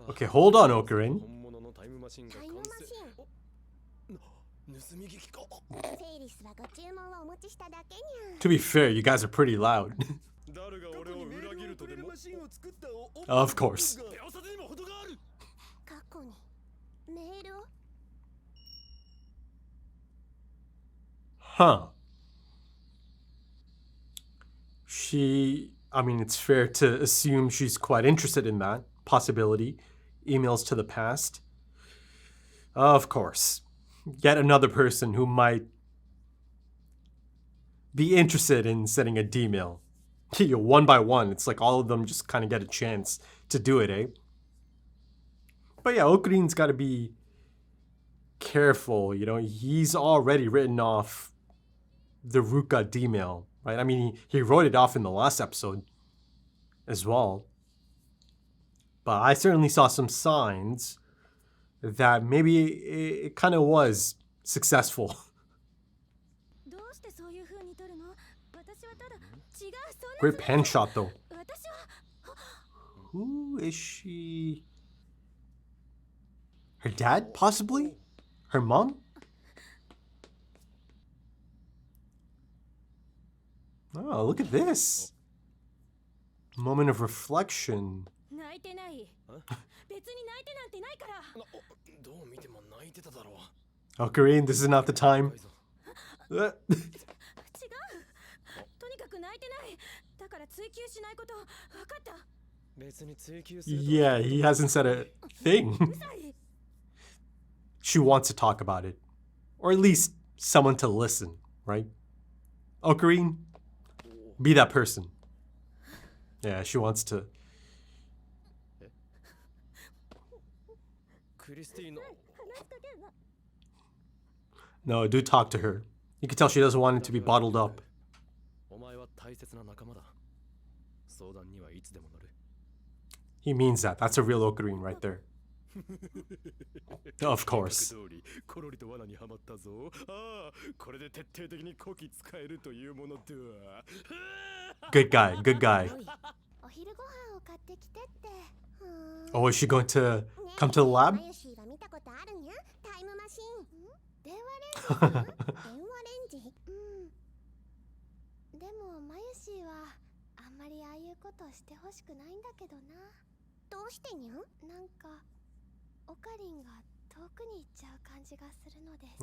Okay, hold on, Okarin. To be fair, you guys are pretty loud. Of course. Huh. I mean, it's fair to assume she's quite interested in that possibility. Emails to the past. Of course. Yet another person who might be interested in sending a D-mail. One by one, it's like all of them just kind of get a chance to do it, eh? But yeah, Okurin's got to be careful, you know? He's already written off the Ruka D-mail, right? I mean, he wrote it off in the last episode as well. But I certainly saw some signs that maybe it kind of was successful. Great pen shot, though. Who is she? Her dad, possibly? Her mom? Oh, look at this. Moment of reflection. Oh, Korean, this is not the time. Yeah, he hasn't said a thing. She wants to talk about it. Or at least someone to listen, right? Okarin, be that person. Yeah, she wants to. No, do talk to her. You can tell she doesn't want it to be bottled up. He means that. That's a real Okarin right there. Of course. Good guy, good guy. Oh, is she going to come to the lab?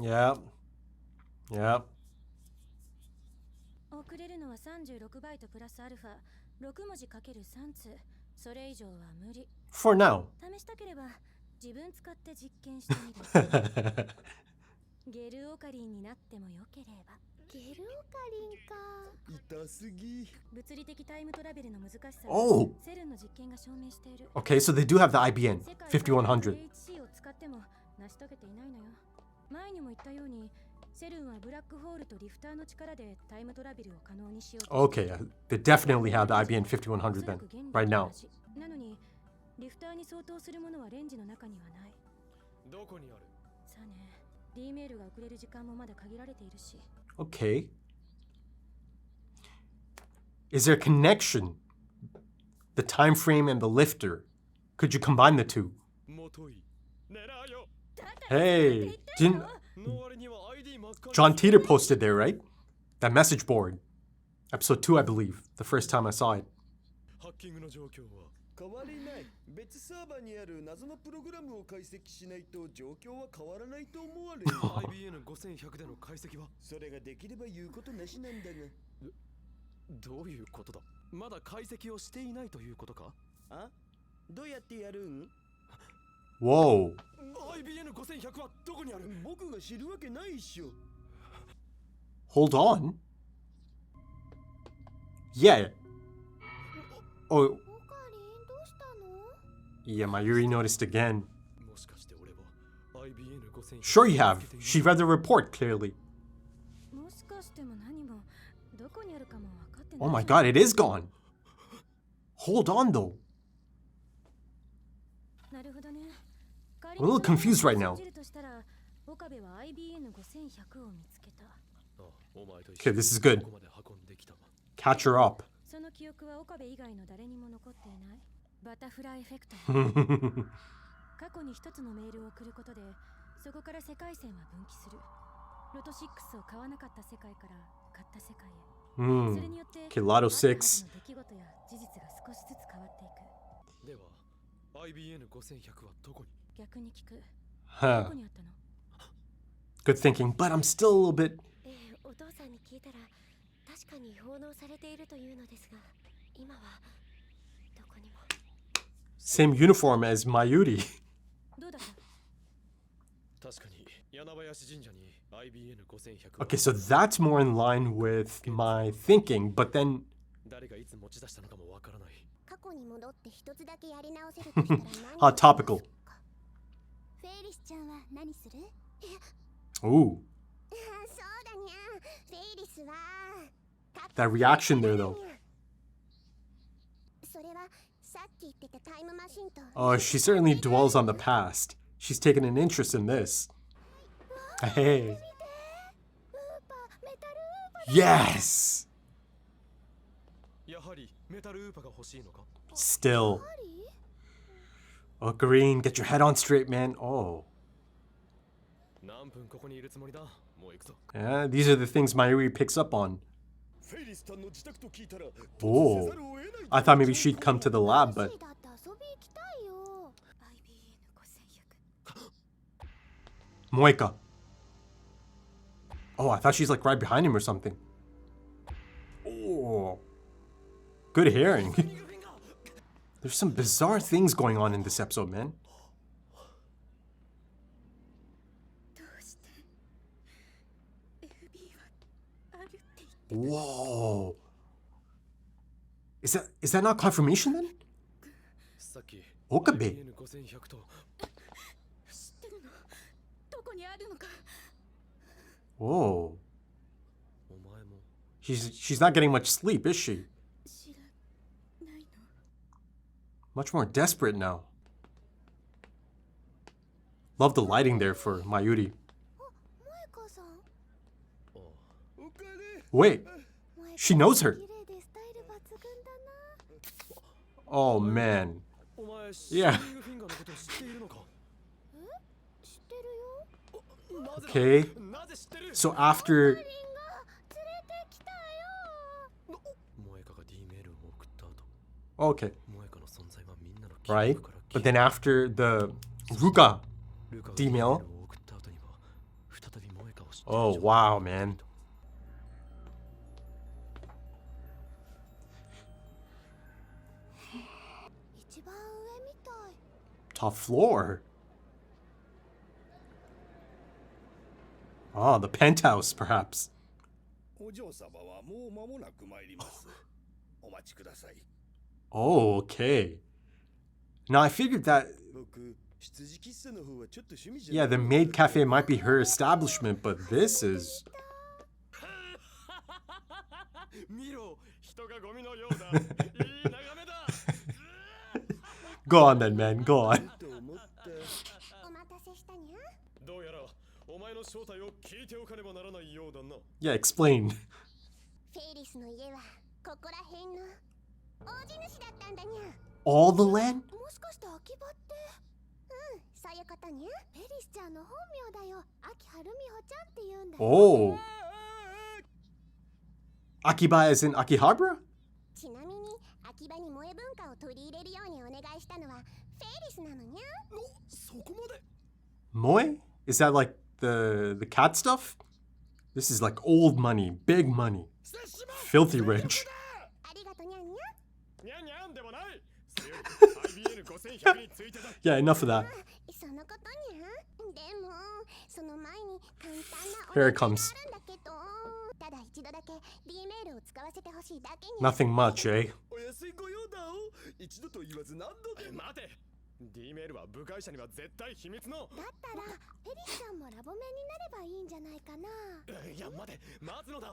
Yeah. Yeah. For now. Oh! Okay, so they do have the IBN 5100. Okay, they definitely have the IBN 5100 then, right now. Okay. Is there a connection? The time frame and the lifter. Could you combine the two? Hey, didn't John Teeter posted there, right? That message board. Episode 2, I believe. The first time I saw it. Whoa. Hold on. Yeah. Oh. Yeah, Mayuri noticed again. Sure you have. She read the report clearly. Oh my god, it is gone. Hold on though. I'm a little confused right now. Okay, this is good. Catch her up. バタフライエフェクト。過去に一つのメールを送ることで、そこから世界線は分岐する。ロト6を買わなかった世界から買った世界へ。それによって、Okay, Lotto 6. 出来事や事実が少しずつ変わっていく。では、IBN5100 はどこに？逆に聞く。ど Huh. こにあったの？ Good thinking, but I'm still a little bit. お父さんに聞いたら確かに奉納されているというのですが、今はどこにも。Same uniform as Mayuri. どうだった？確かに柳林神社に IBN5100 Okay, so that's more in line with my thinking, but then 誰がいつ持ち出したのかもわからない。過去に戻って一つだけやり直せるとしたら何 hot topical. フェイリスちゃんは何する？ Ooh, そうだにゃ。フェイリスは that reaction there though. それはさっき言ってたタイムマシンと。 Oh, she certainly dwells on the past. She's taken an interest in this. Hey. Yes! やはりメタルウーパが欲しいのか？ Still. Oh, Green, get your head on straight, man. Oh. 何分ここにいるつもりだ？もう行くぞ。 Yeah, these are the things Mayuri picks up on. フェイリスさんの自宅と聞いたら、 Oh. I thought maybe she'd come to the lab, but だって遊び行きたいよ。 Moika. Oh, I thought she's like right behind him or something. Oh. Good hearing. There's some bizarre things going on in this episode, man. どうして FB はあるって言って。 Whoa. Is that not confirmation then? さっき Okabe. IBN5100 と知ってるの？どこにあるのか。 Whoa. お前も She's not getting much sleep, is she? 知らないの？ Much more desperate now. Love the lighting there for Mayuri. 萌香さん。 Wait, she knows her. 綺麗でスタイル抜群だな。 Oh man. お前 Yeah. シーリングフィンガーのこと知っているのか？知ってるよ。なぜだ？ Okay. なぜ知ってる？ So after リンが連れてきたよ。萌香が D メールを送った後、 okay, 萌香の存在はみんなの記 right? 憶から But then after the Ruka ルカが D D メール mail. を送った後には再び萌香を知っている Oh 状態 wow, man. 一番上みたい。 Top floor. Ah, the penthouse, perhaps. お嬢様はもう間もなく参ります。お待ちください。 Oh, okay. Now I figured that, 僕、羊喫茶の方はちょっと趣味じゃ yeah, the maid cafe might be her establishment, but this is. 見ろ、人がゴミのようだ。いい眺めだ。 Go on then, man. Go on. と思った。お待たせしたにゃ。どうやらお前の正体を聞いておかねばならないようだな。 Yeah, explain. フェイリスの家はここら辺の大地主だったんだにゃ。 All the land? もしかして秋葉って。うん、そういうことにゃ。フェリスちゃんの本名だよ。秋春美穂ちゃんって言うんだよ。 Oh. Akiba as in Akihabara? ちなみに秋葉に萌え文化を取り入れるようにお願いしたのはフェイリスなのにゃ。そこまで。 Moe? Is that like the cat stuff? This is like old money, big money. Filthy rich. ありがとにゃんにゃ。にゃんにゃんでもない。それより IBN5100 についてだ。 Yeah, enough of that. そのことにゃ。でもその前に簡単な Here お it 願い comes. があるんだけど、ただ一度だけ D メールを使わせてほしいだけに。 Nothing much, eh? お安いご用だお。一度と言わず何度でも。待て。D メールは部外者には絶対秘密の。だったらフェリスちゃんもラボメになればいいんじゃないかな。いや待て、待つのだ。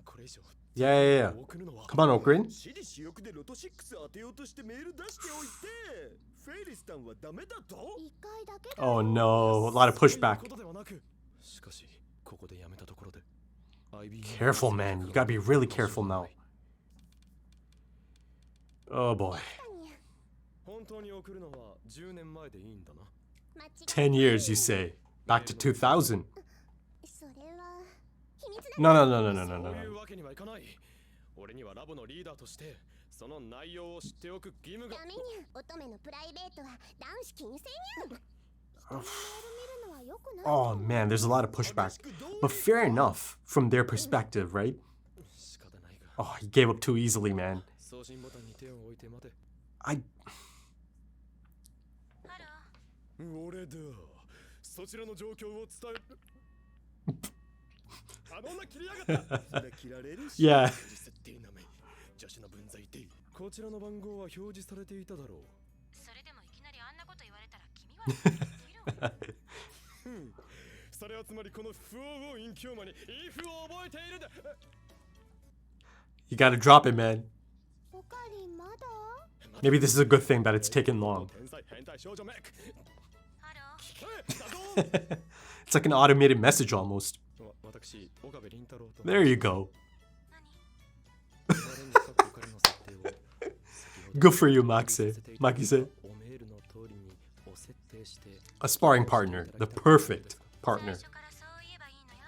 これ以上 Yeah, yeah, yeah. 送るのは。 Come on, Okrin. 私利私欲でロト6当てようとしてメール出しておいて。フェイリスさんはダメだと。一回だけだ。 Oh no, a lot of そういう pushback. ことではなく。しかしここでやめたところで。IBN Careful, man. You gotta be really careful now. Oh boy. 本当に送るのは10年前でいいんだな。 10 years, you say? Back to 2000. それは秘密だ。 No, no, no, no, no, no, そう no. いうわけにはいかない。俺にはラボのリーダーとしてその内容を知っておく義務が。ダメにゃ。乙女のプライベートは男子禁制にゃ。人のメール見るのは良くない。 Oh man, there's a lot of pushback. But fair enough from their perspective, right? 仕方ないが。 Oh, he gave up too easily, man. 送信ボタンに手を置いて待て。 I 俺だ。そちらの状況を伝える。あの女切りやがった。それ切られるし。 yeah. 設定名前。女子の分際で。こちらの番号は表示されていただろう。それでもいきなりあんなこと言われたら君はそれはつまりこの不王を隠居魔にイフを覚えているだ。 You gotta drop it, man. おかりまだ？ Maybe this is a good thing that it's taken long. 天才変態少女メイク。ハロー。聞けだぞ。 It's like an automated message almost. 私、岡部倫太郎と。 There you go. 我に過去彼の設定を Good for you, Maxe. Makise. おメールの通りにお設定して。 A sparring partner. The perfect 最 partner. 初からそう言えばいいのよ。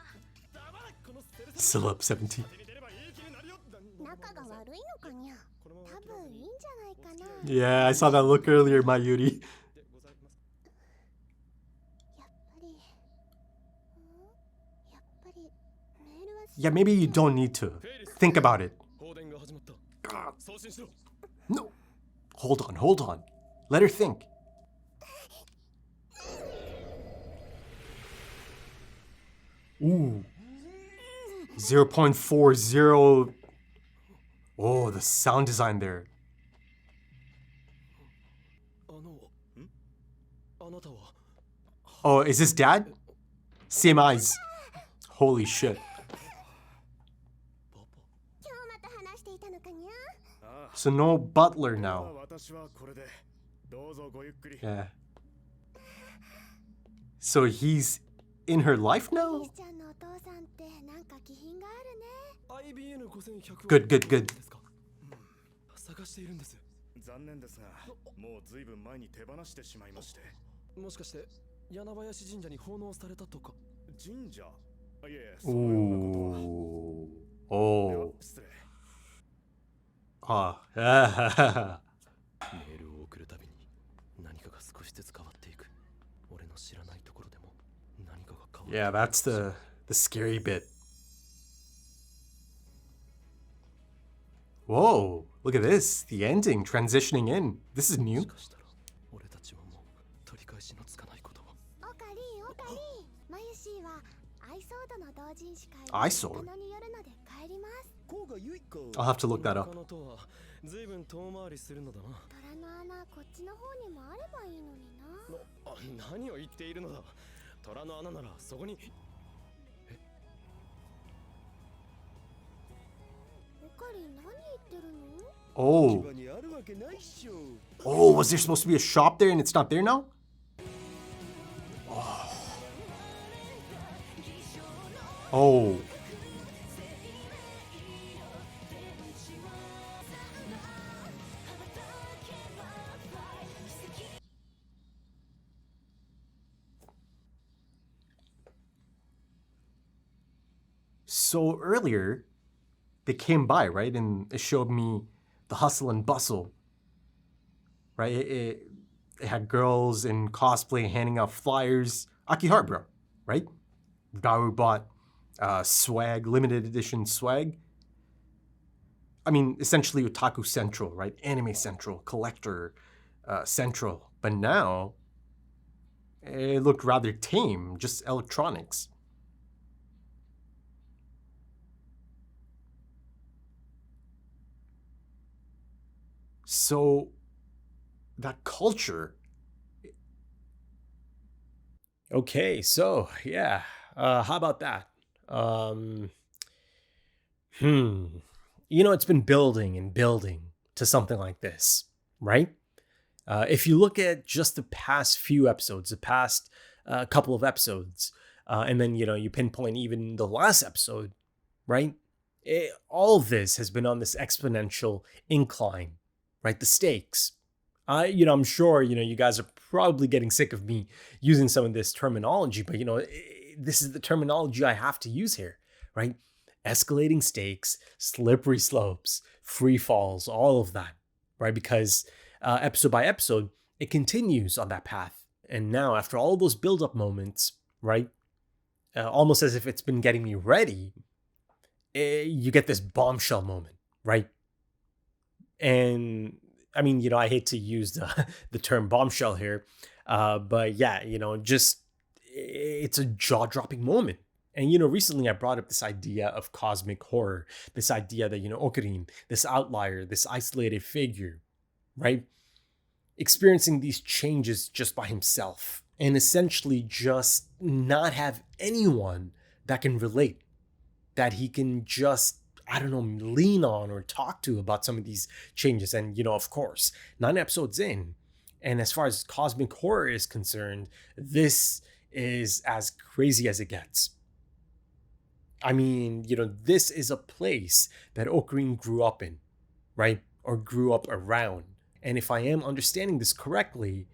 黙れこのステル Celeb 17. 手に出ればいい気になるよ。仲が悪いのかにゃ。このまま多分いいんじゃないかな。 Yeah, I saw that look earlier, my Yuri. でございます。やっぱり。やっぱりメールは。 Yeah, maybe you don't need to. Think about it. 放電が始まった。 God. 送信しろ。 No. Hold on, hold on. Let her think. Ooh. 0.40. Oh, the sound design there. あなたは Oh, is this dad? Same eyes. Holy shit. 今日また話していたのかにゃ。 So no butler now. 私はこれでどうぞごゆっくり。 Yeah. So he's in her life now? 兄ちゃんのお父さんってなんか気品があるね。 IBN 5100 Good, good, good. ですか。探しているんです。残念ですが、もうずいぶん前に手放してしまいまして。もしかして柳林神社に奉納されたとか。神社？いえ、そのようなこ Ooh. とは。では Oh. 失礼。 Ah. メールを送るたびに何かが少しずつ変わっていく。俺の知らないところでも何かが変わる。 Yeah, that's the scary bit. Whoa, look at this. The ending transitioning in. This is も new. しかしたら俺たちはもう取り返しのつかないことを。おかりおかり。マユシーはアイソードの同人誌会アイソードあのによるので帰ります。こうがゆいか。 I'll have to look that 他 up. のとは随分遠回りするのだな。虎の穴こっちの方にもあればいいのにな。何を言っているのだ。虎の穴ならそこに。おかり何言ってるの？ Oh. にあるわけないっしょ。 Oh, was there supposed to be a shop there and it's not there now? Oh. So earlier, they came by, right? And it showed me the hustle and bustle, right? It had girls in cosplay handing out flyers. Akihabara, right? Garu bought swag, limited edition swag. I mean, essentially Otaku Central, right? Anime Central, Collector Central. But now, it looked rather tame, just electronics. So, that culture. Okay, so yeah, how about that? You know, it's been building and building to something like this, right? If you look at just the past few episodes, the past couple of episodes, and then, you know, you pinpoint even the last episode, right? All of this has been on this exponential incline, right? The stakes, I'm sure, you guys are probably getting sick of me using some of this terminology, but, this is the terminology I have to use here, right? Escalating stakes, slippery slopes, free falls, all of that, right? Because episode by episode, it continues on that path. And now, after all those build-up moments, right? Almost as if it's been getting me ready, you get this bombshell moment, right? And I mean, I hate to use the term bombshell here, but yeah, just it's a jaw-dropping moment. And recently I brought up this idea of cosmic horror, this idea that Ocarine, this outlier, this isolated figure, right, experiencing these changes just by himself, and essentially just not have anyone that can relate, that he can just, I don't know, lean on or talk to about some of these changes. And, of course, 9 episodes in, and as far as cosmic horror is concerned, this is as crazy as it gets. I mean, this is a place that Ocarine grew up in, right? Or grew up around. And if I am understanding this correctly,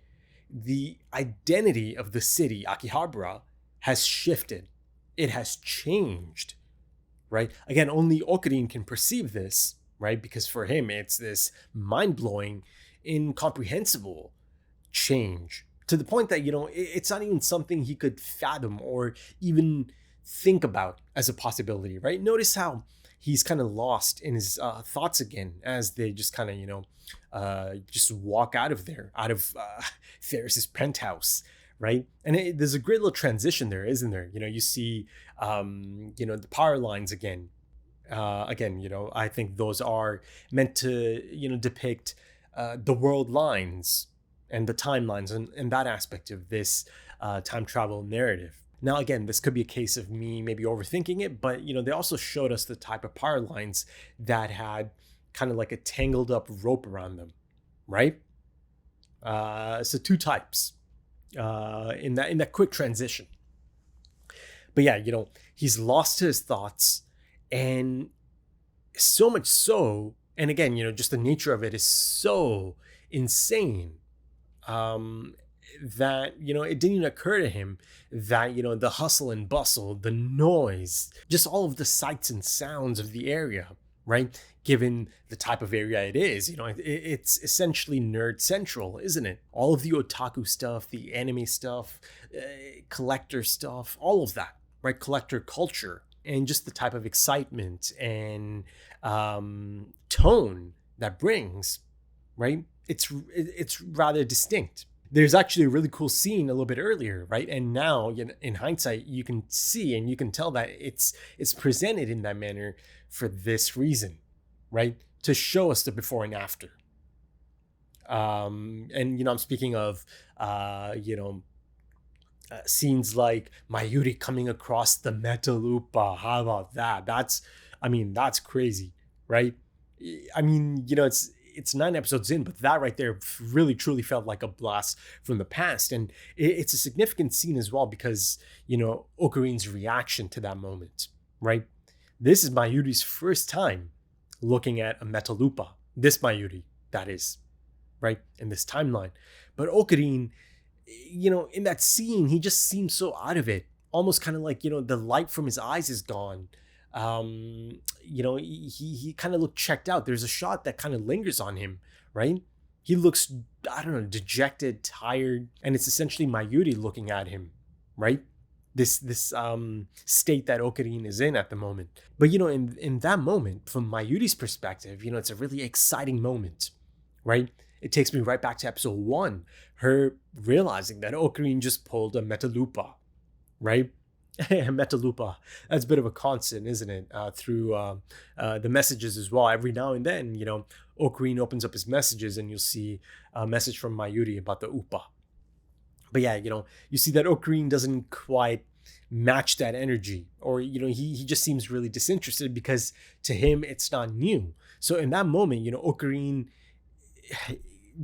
the identity of the city, Akihabara, has shifted. It has changed. Right? Again, only Ocarine can perceive this, right? Because for him, it's this mind-blowing, incomprehensible change to the point that, it's not even something he could fathom or even think about as a possibility, right? Notice how he's kind of lost in his thoughts again as they just kind of, just walk out of Ferris's penthouse. Right. And there's a great little transition there, isn't there? You see, the power lines again. I think those are meant to, depict the world lines and the timelines and that aspect of this time travel narrative. Now, again, this could be a case of me maybe overthinking it, but, they also showed us the type of power lines that had kind of like a tangled up rope around them. Right. So 2 types. In that quick transition. But yeah, he's lost his thoughts, and so much so, and again, just the nature of it is so insane, that, it didn't even occur to him that, the hustle and bustle, the noise, just all of the sights and sounds of the area, right? Given the type of area it is, it's essentially nerd central, isn't it? All of the otaku stuff, the anime stuff, collector stuff, all of that, right? Collector culture, and just the type of excitement and tone that brings, right? It's rather distinct. There's actually a really cool scene a little bit earlier, right? And now, in hindsight, you can see and you can tell that it's presented in that manner for this reason, right? To show us the before and after. And I'm speaking of scenes like Mayuri coming across the Metalupa. How about that? That's crazy, right? I mean, it's 9 episodes in, but that right there really truly felt like a blast from the past. And it's a significant scene as well because, Okarine's reaction to that moment, right? This is Mayuri's first time looking at a Metalupa. This Mayuri, that is, right? In this timeline. But Ocarine, in that scene, he just seems so out of it. Almost kind of like, the light from his eyes is gone. He kind of looked checked out. There's a shot that kind of lingers on him, right? He looks, I don't know, dejected, tired, and it's essentially Mayuri looking at him, right? This state that Ocarine is in at the moment. But, in that moment, from Mayuri's perspective, it's a really exciting moment, right? It takes me right back to episode 1, her realizing that Ocarine just pulled a Metalupa, right? Metalupa, that's a bit of a constant, isn't it? Through the messages as well. Every now and then, Ocarine opens up his messages and you'll see a message from Mayuri about the Upa. But yeah, you see that Ocarine doesn't quite match that energy, or, he just seems really disinterested because to him, it's not new. So in that moment, Ocarine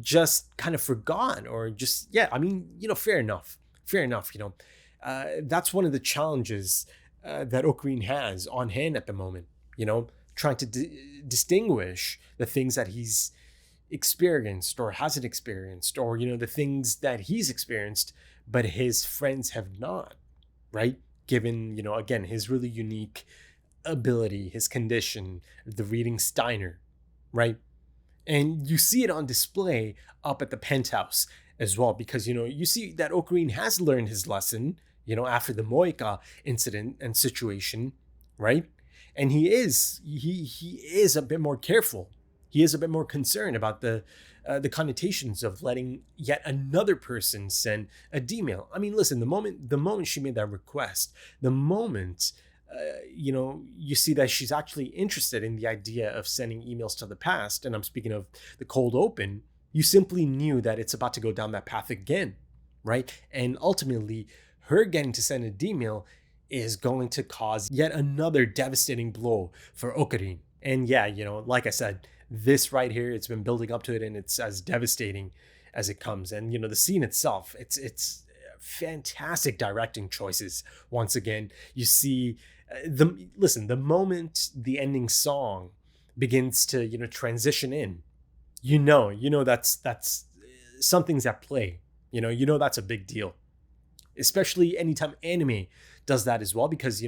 just kind of forgot, or just, yeah, fair enough. That's one of the challenges that Ocarine has on hand at the moment, trying to distinguish the things that he's experienced or hasn't experienced, or, the things that he's experienced, but his friends have not, right? Given, again, his really unique ability, his condition, the reading Steiner, right? And you see it on display up at the penthouse as well, because, you see that Ocarine has learned his lesson, after the Moika incident and situation, right? And he is a bit more careful. He is a bit more concerned about the connotations of letting yet another person send a D-mail. I mean, listen, the moment she made that request, the moment you see that she's actually interested in the idea of sending emails to the past, and I'm speaking of the cold open, you simply knew that it's about to go down that path again, right? And ultimately, her getting to send a D-mail is going to cause yet another devastating blow for Ocarine. And yeah, like I said, this right here, it's been building up to it, and it's as devastating as it comes. And the scene itself, it's fantastic directing choices. Once again, you see the moment the ending song begins to transition in, that's something's at play. That's a big deal, especially anytime anime does that as well, because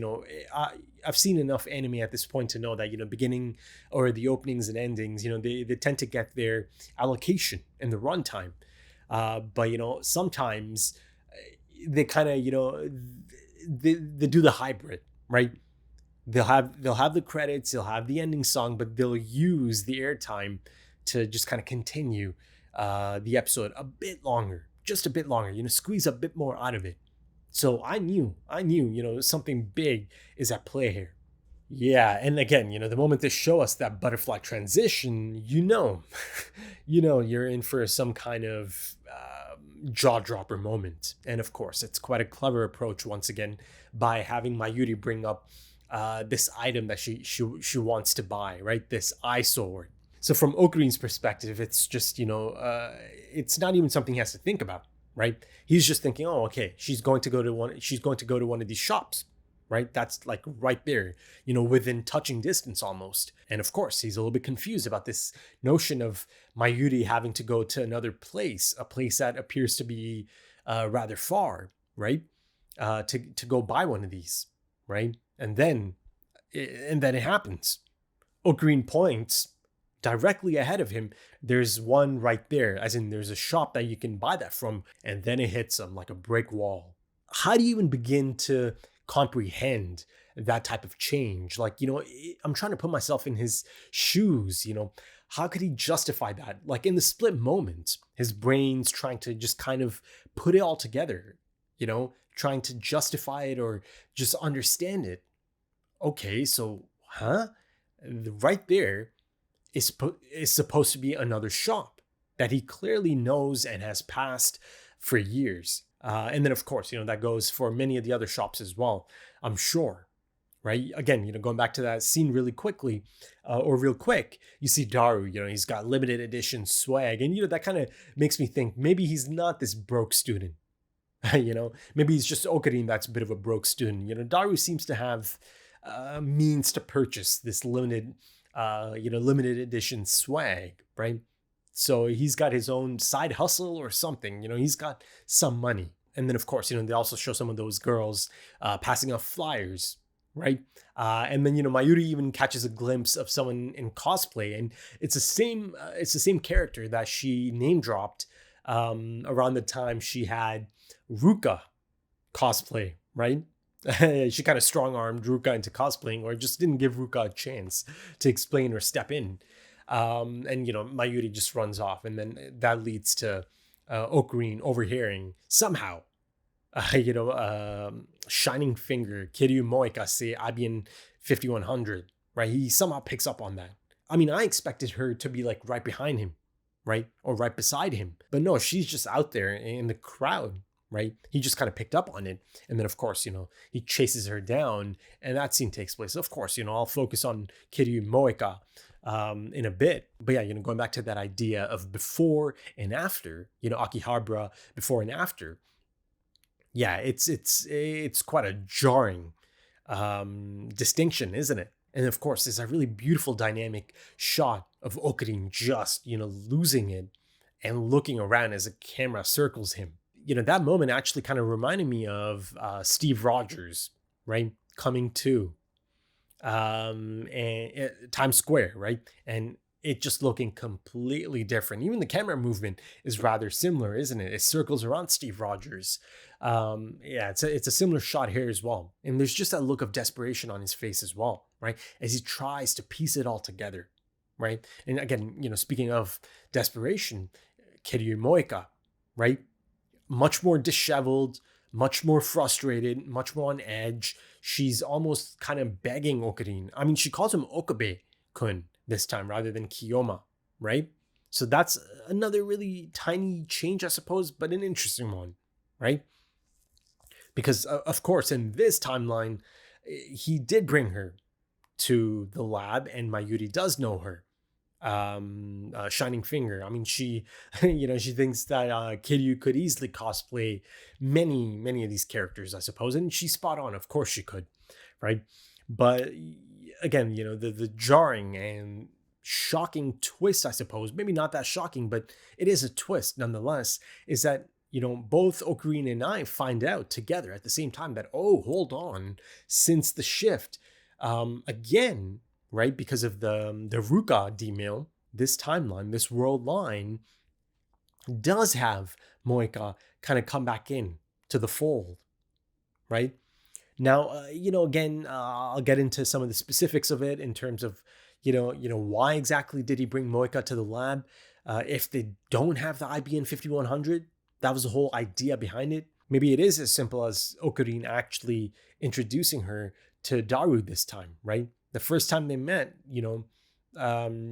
I've seen enough anime at this point to know that beginning or the openings and endings, they tend to get their allocation in the runtime, but sometimes they kind of they do the hybrid, right? They'll have the credits, they'll have the ending song, but they'll use the airtime to just kind of continue the episode a bit longer, just a bit longer, squeeze a bit more out of it. So I knew, something big is at play here. Yeah, and again, the moment they show us that butterfly transition, you're in for some kind of jaw dropper moment. And of course, it's quite a clever approach once again by having Mayuri bring up this item that she wants to buy, right? This eye sword. So from Okarine's perspective, it's just it's not even something he has to think about, right? He's just thinking, oh, okay, she's going to go to one of these shops, right? That's like right there, within touching distance almost. And of course, he's a little bit confused about this notion of Mayuri having to go to another place, a place that appears to be rather far, right? To go buy one of these, right? And then it happens. Ocarine points directly ahead of him. There's one right there, as in there's a shop that you can buy that from, and then it hits him like a brick wall. How do you even begin to comprehend that type of change? Like, I'm trying to put myself in his shoes, how could he justify that? Like in the split moment, his brain's trying to just kind of put it all together, trying to justify it or just understand it. Okay, so, right there is supposed to be another shop that he clearly knows and has passed for years. And then, of course, that goes for many of the other shops as well, I'm sure, right? Again, going back to that scene really quickly, or real quick, you see Daru, he's got limited edition swag. And, that kind of makes me think maybe he's not this broke student. Maybe he's just Ocarine that's a bit of a broke student. Daru seems to have means to purchase this limited edition swag, right? So he's got his own side hustle or something, he's got some money. And then of course, they also show some of those girls passing off flyers, right? And then, Mayuri even catches a glimpse of someone in cosplay, and it's the same character that she name dropped around the time she had Ruka cosplay, right? She kind of strong-armed Ruka into cosplaying, or just didn't give Ruka a chance to explain or step in. And, Mayuri just runs off. And then that leads to Ocarine overhearing somehow, Shining Finger, Kiryu Moeka say Abian 5100, right? He somehow picks up on that. I mean, I expected her to be like right behind him, right? Or right beside him. But no, she's just out there in the crowd, right? He just kind of picked up on it. And then, of course, he chases her down, and that scene takes place. Of course, I'll focus on Kiryu Moeka in a bit. But yeah, going back to that idea of before and after, Akihabara before and after. Yeah, it's quite a jarring distinction, isn't it? And of course, there's a really beautiful dynamic shot of Okurin just, losing it and looking around as the camera circles him. That moment actually kind of reminded me of Steve Rogers, right? Coming to and Times Square, right? And it just looking completely different. Even the camera movement is rather similar, isn't it? It circles around Steve Rogers. It's a similar shot here as well. And there's just that look of desperation on his face as well, right? As he tries to piece it all together, right? And again, speaking of desperation, Kiryu Moeka, right? Much more disheveled, much more frustrated, much more on edge. She's almost kind of begging Okurin. I mean, she calls him Okabe-kun this time rather than Kiyoma, right? So that's another really tiny change, I suppose, but an interesting one, right? Because, of course, in this timeline, he did bring her to the lab, and Mayuri does know her. Shining Finger. I mean, she, she thinks that Kiryu could easily cosplay many of these characters, I suppose, and she's spot on. Of course she could, right? But again, the jarring and shocking twist, I suppose, maybe not that shocking, but it is a twist nonetheless, is that both Okurin and I find out together at the same time that, oh, hold on, since the shift, again, right, because of the Ruka D-mail, this timeline, this world line does have Moeka kind of come back in to the fold, right? Now, again, I'll get into some of the specifics of it in terms of, why exactly did he bring Moeka to the lab? If they don't have the IBN 5100, that was the whole idea behind it. Maybe it is as simple as Okurin actually introducing her to Daru this time, right? The first time they met,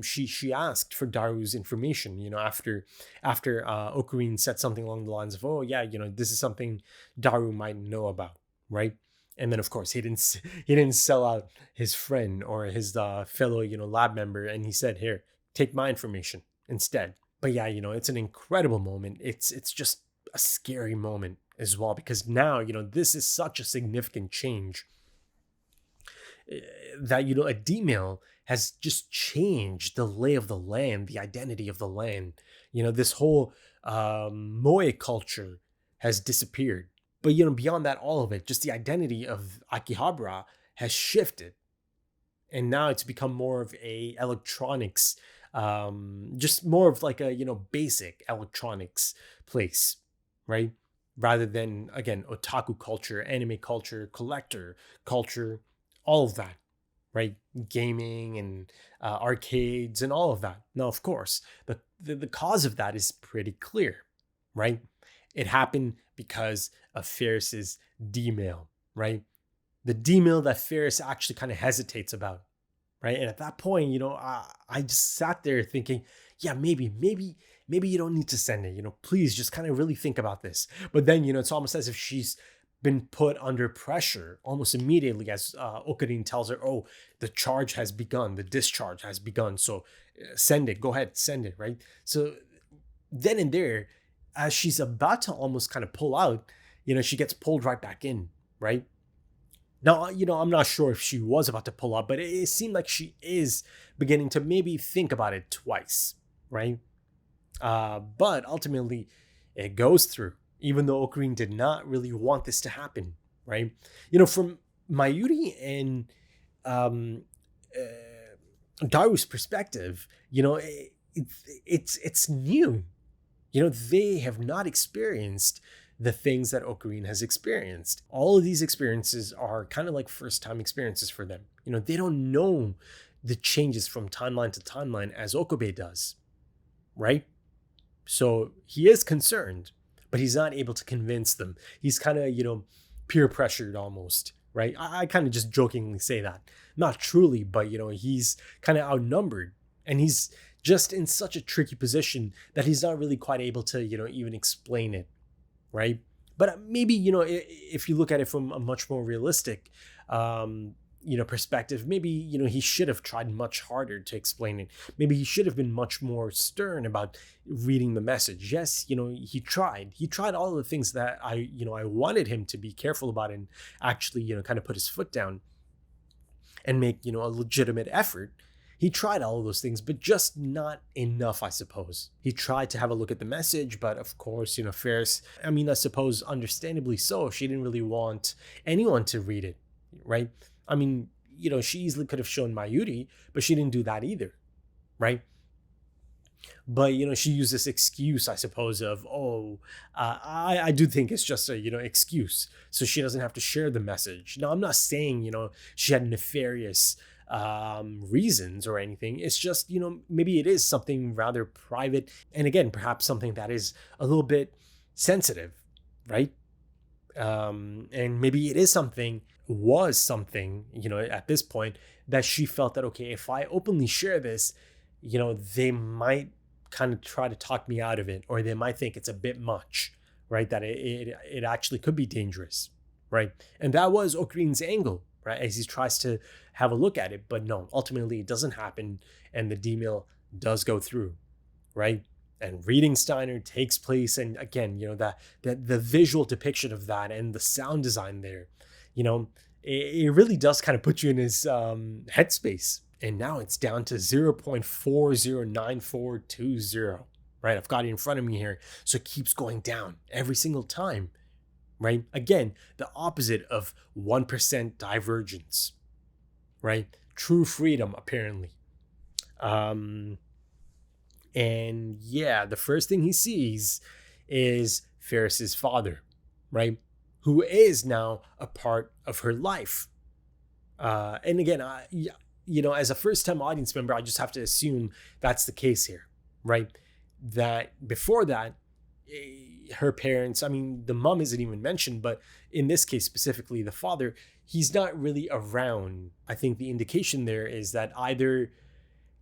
she asked for Daru's information, after Okurin said something along the lines of, oh yeah, this is something Daru might know about, right? And then of course he didn't sell out his friend or his fellow, lab member, and he said, here, take my information instead. But yeah, it's an incredible moment. It's just a scary moment as well, because now, this is such a significant change that, a D-mail has just changed the lay of the land, the identity of the land. This whole Moe culture has disappeared. But, beyond that, all of it, just the identity of Akihabara has shifted. And now it's become more of a electronics, just more of like a, basic electronics place, right? Rather than, again, otaku culture, anime culture, collector culture, all of that, right? Gaming and arcades and all of that. Now, of course, the cause of that is pretty clear, right? It happened because of Ferris's D-mail, right? The D-mail that Ferris actually kind of hesitates about, right? And at that point, I just sat there thinking, yeah, maybe you don't need to send it, please just kind of really think about this. But then, it's almost as if she's been put under pressure almost immediately as Okurin tells her, oh, the charge has begun, the discharge has begun, so send it, go ahead, send it, right? So then and there, as she's about to almost kind of pull out, she gets pulled right back in, right? Now, I'm not sure if she was about to pull out, but it seemed like she is beginning to maybe think about it twice, right? But ultimately, it goes through, even though Okurin did not really want this to happen, right? From Mayuri and Daru's perspective, it's new. They have not experienced the things that Okurin has experienced. All of these experiences are kind of like first-time experiences for them. They don't know the changes from timeline to timeline as Okabe does, right? So he is concerned, but he's not able to convince them. He's kind of, peer pressured almost, right? I kind of just jokingly say that. Not truly, but, he's kind of outnumbered. And he's just in such a tricky position that he's not really quite able to, even explain it, right? But maybe, if you look at it from a much more realistic, perspective, maybe, he should have tried much harder to explain it. Maybe he should have been much more stern about reading the message. Yes, he tried all of the things that I wanted him to be careful about and actually, kind of put his foot down and make, a legitimate effort. He tried all of those things, but just not enough, I suppose. He tried to have a look at the message, but of course, Ferris, I suppose understandably so, she didn't really want anyone to read it, right? She easily could have shown Mayuri, but she didn't do that either, right? But, she used this excuse, I suppose, of, I do think it's just a, excuse. So she doesn't have to share the message. Now, I'm not saying, she had nefarious reasons or anything. It's just, maybe it is something rather private. And again, perhaps something that is a little bit sensitive, right? And maybe it is was something, at this point that she felt that, okay, if I openly share this, they might kind of try to talk me out of it, or they might think it's a bit much, right? That it actually could be dangerous, right? And that was Okurin's angle, right? As he tries to have a look at it, but no, ultimately it doesn't happen, and the D-mill does go through, right? And reading Steiner takes place, and again, that the visual depiction of that and the sound design there, it really does kind of put you in his headspace. And now it's down to 0.409420, right? I've got it in front of me here. So it keeps going down every single time, right? Again, the opposite of 1% divergence, right? True freedom, apparently. And yeah, the first thing he sees is Ferris's father, right? Who is now a part of her life. And again, as a first-time audience member, I just have to assume that's the case here, right? That before that, her parents, the mom isn't even mentioned, but in this case specifically, the father, he's not really around. I think the indication there is that either,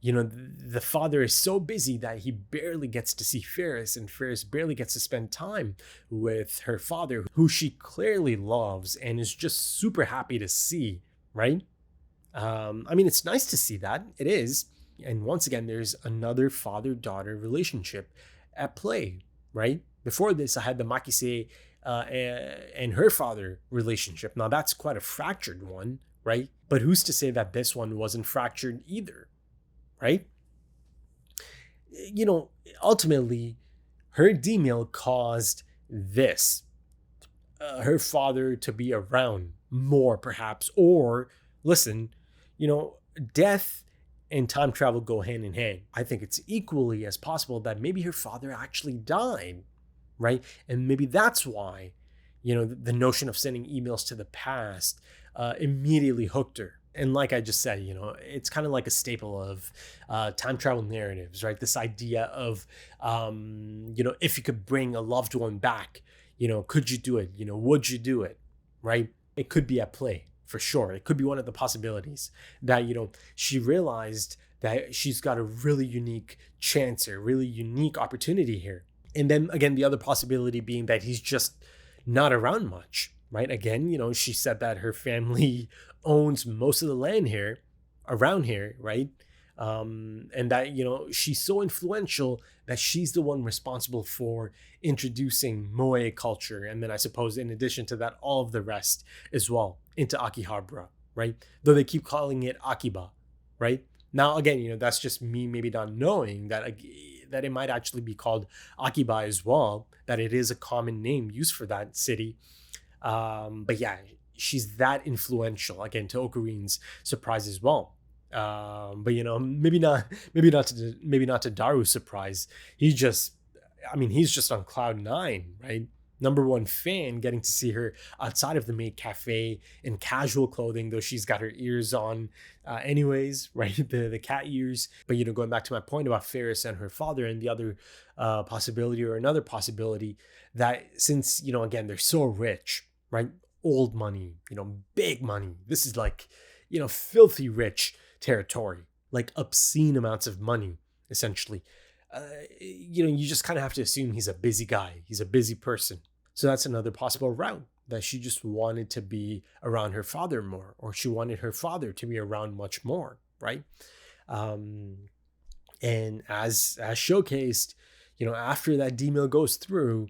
the father is so busy that he barely gets to see Ferris, and Ferris barely gets to spend time with her father, who she clearly loves and is just super happy to see, right? It's nice to see that. It is. And once again, there's another father-daughter relationship at play, right? Before this, I had the Makise and her father relationship. Now, that's quite a fractured one, right? But who's to say that this one wasn't fractured either, right? Ultimately, her D-mill caused this. Her father to be around more, perhaps. Or, listen, death and time travel go hand in hand. I think it's equally as possible that maybe her father actually died, right? And maybe that's why, the notion of sending emails to the past immediately hooked her. And like I just said, it's kind of like a staple of time travel narratives, right? This idea of, if you could bring a loved one back, could you do it? Would you do it, right? It could be at play. For sure. It could be one of the possibilities that, she realized that she's got a really unique chance here, really unique opportunity here. And then again, the other possibility being that he's just not around much, right? Again, she said that her family owns most of the land here, around here, right? And that, she's so influential that she's the one responsible for introducing Moe culture. And then I suppose in addition to that, all of the rest as well into Akihabara, right? Though they keep calling it Akiba, right? Now, again, that's just me maybe not knowing that it might actually be called Akiba as well, that it is a common name used for that city. But yeah, she's that influential, again, to Okurin's surprise as well. But maybe not to Daru's surprise. He's just on cloud nine, right? Number one fan, getting to see her outside of the maid cafe in casual clothing, though she's got her ears on anyways, right? The cat ears. But going back to my point about Ferris and her father, and the other possibility, or another possibility, that since again, they're so rich, right? Old money, big money. This is like filthy rich territory, like obscene amounts of money, essentially. You just kind of have to assume he's a busy guy. He's a busy person. So that's another possible route, that she just wanted to be around her father more, or she wanted her father to be around much more, right? And as showcased, after that D-mill goes through,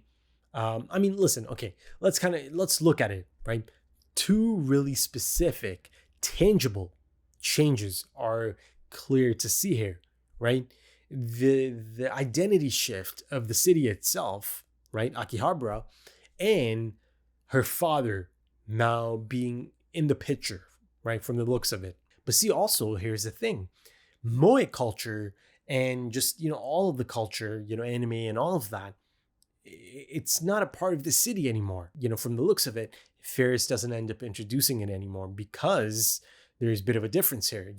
listen, okay, let's look at it, right? Two really specific, tangible changes are clear to see here, right? The identity shift of the city itself, right? Akihabara, and her father now being in the picture, right? From the looks of it. But see, also, here's the thing. Moe culture and just, all of the culture, anime and all of that, it's not a part of the city anymore. From the looks of it, Ferris doesn't end up introducing it anymore because there's a bit of a difference here.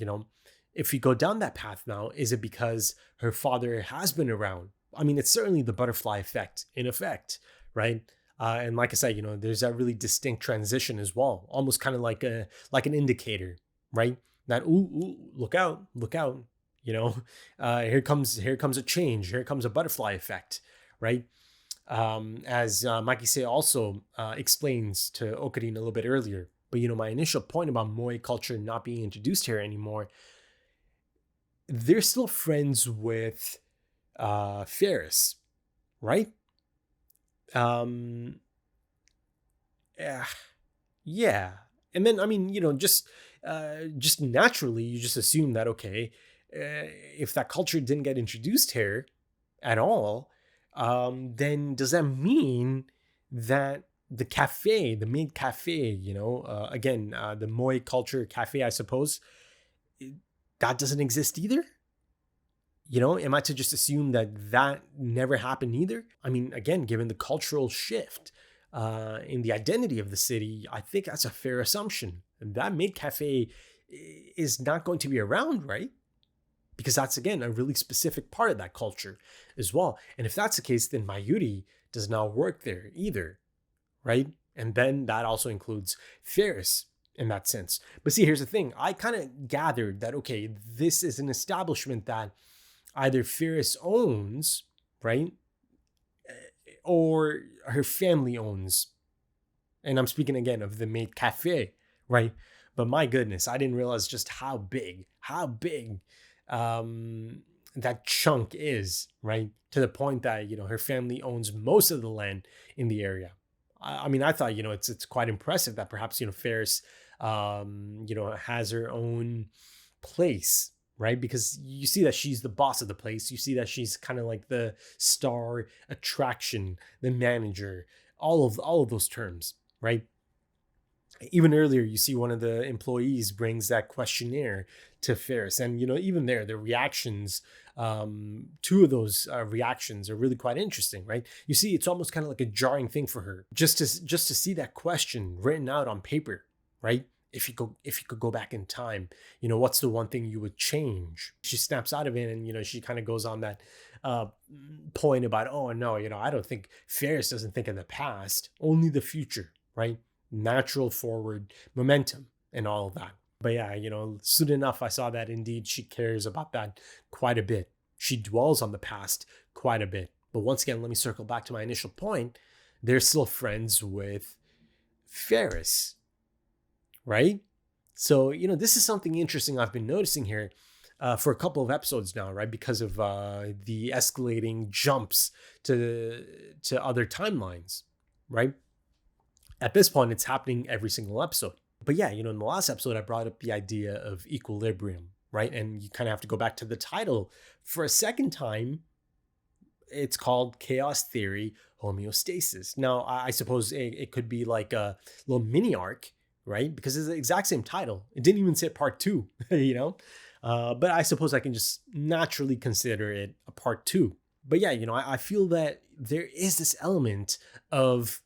If you go down that path now, is it because her father has been around? I mean, it's certainly the butterfly effect in effect, right? And like I said, there's that really distinct transition as well, almost kind of like an indicator, right? That ooh, look out, here comes a change, here comes a butterfly effect, right? As Makise also explains to Okarin a little bit earlier. But my initial point about Moe culture not being introduced here anymore, they're still friends with Ferris, right? Yeah. And then, I mean, just naturally, you just assume that, okay, if that culture didn't get introduced here at all, then does that mean that the cafe, the maid cafe, again, the Moe culture cafe, I suppose, that doesn't exist either? Am I to just assume that never happened either? I mean, again, given the cultural shift in the identity of the city, I think that's a fair assumption. That maid cafe is not going to be around, right? Because that's, again, a really specific part of that culture as well. And if that's the case, then Mayuri does not work there either, right? And then that also includes Ferris in that sense. But see, here's the thing. I kind of gathered that, okay, this is an establishment that either Ferris owns, right? Or her family owns. And I'm speaking again of the maid cafe, right? But my goodness, I didn't realize just how big that chunk is, right? To the point that, her family owns most of the land in the area. I mean, I thought, it's quite impressive that perhaps, Ferris, has her own place, right? Because you see that she's the boss of the place. You see that she's kind of like the star attraction, the manager, all of those terms, right? Even earlier, you see one of the employees brings that questionnaire to Ferris. And, even there, the reactions, two of those reactions are really quite interesting, right? You see, it's almost kind of like a jarring thing for her just to see that question written out on paper, right? If you could go back in time, what's the one thing you would change? She snaps out of it and, she kind of goes on that point about, oh, no, I don't think Ferris doesn't think in the past, only the future, right? Natural forward momentum and all of that. But yeah, soon enough, I saw that indeed she cares about that quite a bit. She dwells on the past quite a bit. But once again, let me circle back to my initial point. They're still friends with Ferris, right? So, this is something interesting I've been noticing here for a couple of episodes now, right? Because of the escalating jumps to other timelines, right? At this point, it's happening every single episode. But yeah, in the last episode, I brought up the idea of equilibrium, right? And you kind of have to go back to the title for a second time. It's called Chaos Theory Homeostasis. Now, I suppose it could be like a little mini arc, right? Because it's the exact same title. It didn't even say part 2, but I suppose I can just naturally consider it a part 2. But yeah, I feel that there is this element of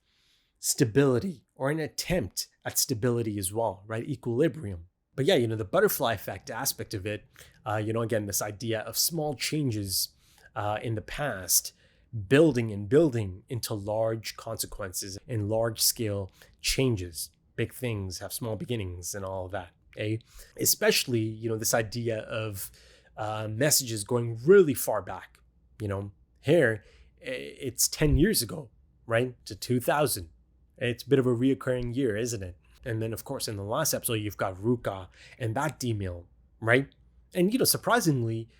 stability or an attempt at stability as well, right? Equilibrium. But yeah, the butterfly effect aspect of it, again, this idea of small changes in the past, building into large consequences and large scale changes. Big things have small beginnings and all of that, eh? Especially, this idea of messages going really far back. Here, it's 10 years ago, right? To 2000. It's a bit of a reoccurring year, isn't it? And then, of course, in the last episode, you've got Ruka and that D-mill, right? And, surprisingly,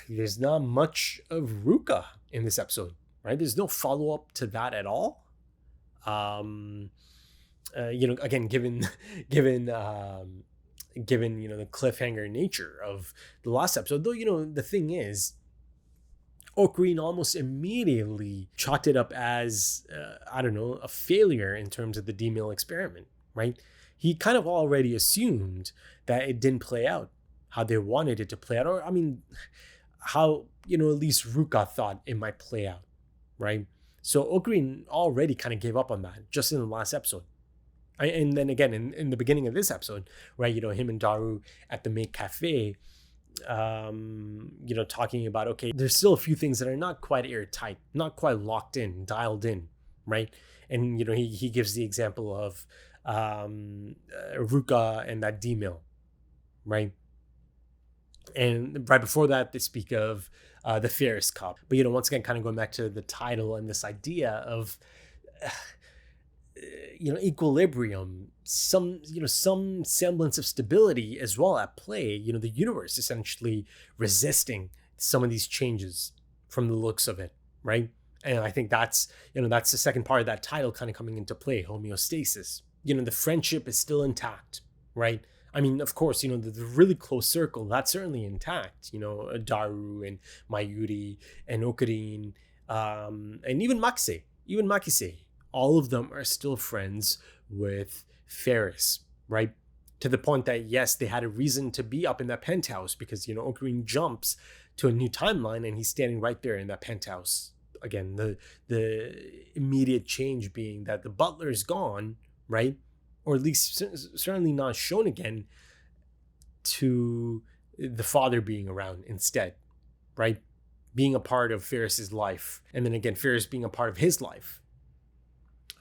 there's not much of Ruka in this episode, right? There's no follow-up to that at all. Again, given given, the cliffhanger nature of the last episode. Though, the thing is, Ocarine almost immediately chalked it up as, a failure in terms of the D-Mill experiment, right? He kind of already assumed that it didn't play out how they wanted it to play out. Or, how, at least Ruka thought it might play out, right? So Ocarine already kind of gave up on that just in the last episode. And then again, in the beginning of this episode, right, him and Daru at the Make Cafe, talking about, okay, there's still a few things that are not quite airtight, not quite locked in, dialed in, right? And, he gives the example of Ruka and that D-Mill, right? And right before that, they speak of the Ferris Cup. But, once again, kind of going back to the title and this idea of, equilibrium, some semblance of stability as well at play. The universe essentially resisting some of these changes from the looks of it, right? And I think that's the second part of that title kind of coming into play, homeostasis. The friendship is still intact, right? Of course, the really close circle, that's certainly intact. Daru and Mayuri and Ocarine, and even Makise. All of them are still friends with Ferris, right? To the point that, yes, they had a reason to be up in that penthouse because, Ocarine jumps to a new timeline and he's standing right there in that penthouse. Again, the immediate change being that the butler is gone, right? Or at least certainly not shown again, to the father being around instead, right? Being a part of Ferris's life. And then again, Ferris being a part of his life.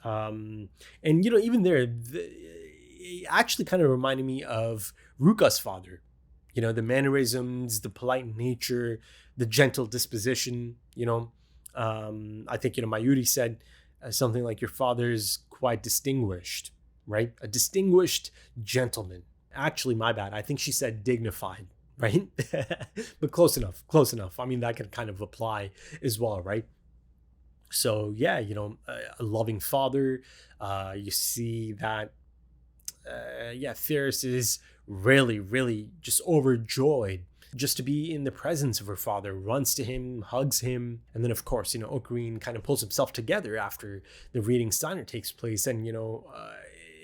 And, even there, it actually kind of reminded me of Ruka's father. The mannerisms, the polite nature, the gentle disposition, I think, Mayuri said something like, your father's quite distinguished, right? A distinguished gentleman. Actually, my bad. I think she said dignified, right? But close enough. That could kind of apply as well, right? So yeah, a loving father. You see that, Ferris is really, really just overjoyed just to be in the presence of her father, runs to him, hugs him. And then, of course, Ocarine kind of pulls himself together after the reading Steiner takes place and,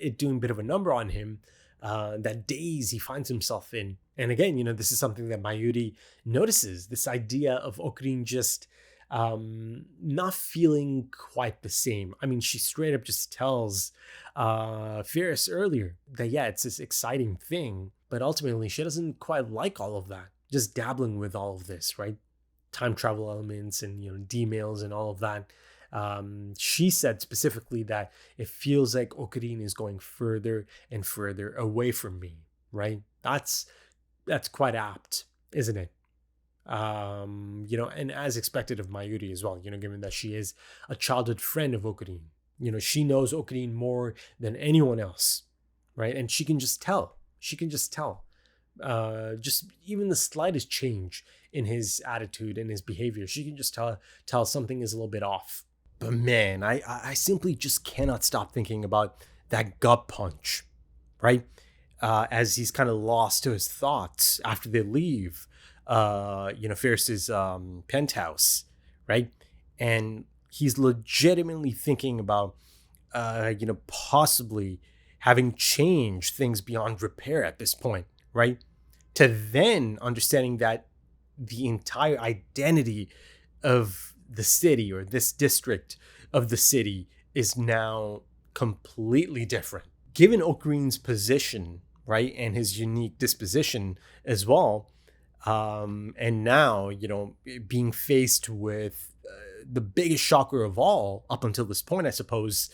it doing a bit of a number on him, that daze he finds himself in. And again, this is something that Mayuri notices, this idea of Ocarine just not feeling quite the same. She straight up just tells Ferris earlier that, yeah, it's this exciting thing, but ultimately she doesn't quite like all of that. Just dabbling with all of this, right? Time travel elements and, D-mails and all of that. She said specifically that it feels like Ocarine is going further and further away from me, right? That's quite apt, isn't it? And as expected of Mayuri as well, given that she is a childhood friend of Ocarine. She knows Ocarine more than anyone else, right? And she can just tell. Just even the slightest change in his attitude and his behavior, she can just tell something is a little bit off. But man, I simply just cannot stop thinking about that gut punch, right? As he's kind of lost to his thoughts after they leave Ferris's penthouse, right? And he's legitimately thinking about possibly having changed things beyond repair at this point, right? To then understanding that the entire identity of the city or this district of the city is now completely different. Given Ocarine's position, right, and his unique disposition as well, and now, being faced with the biggest shocker of all up until this point, I suppose,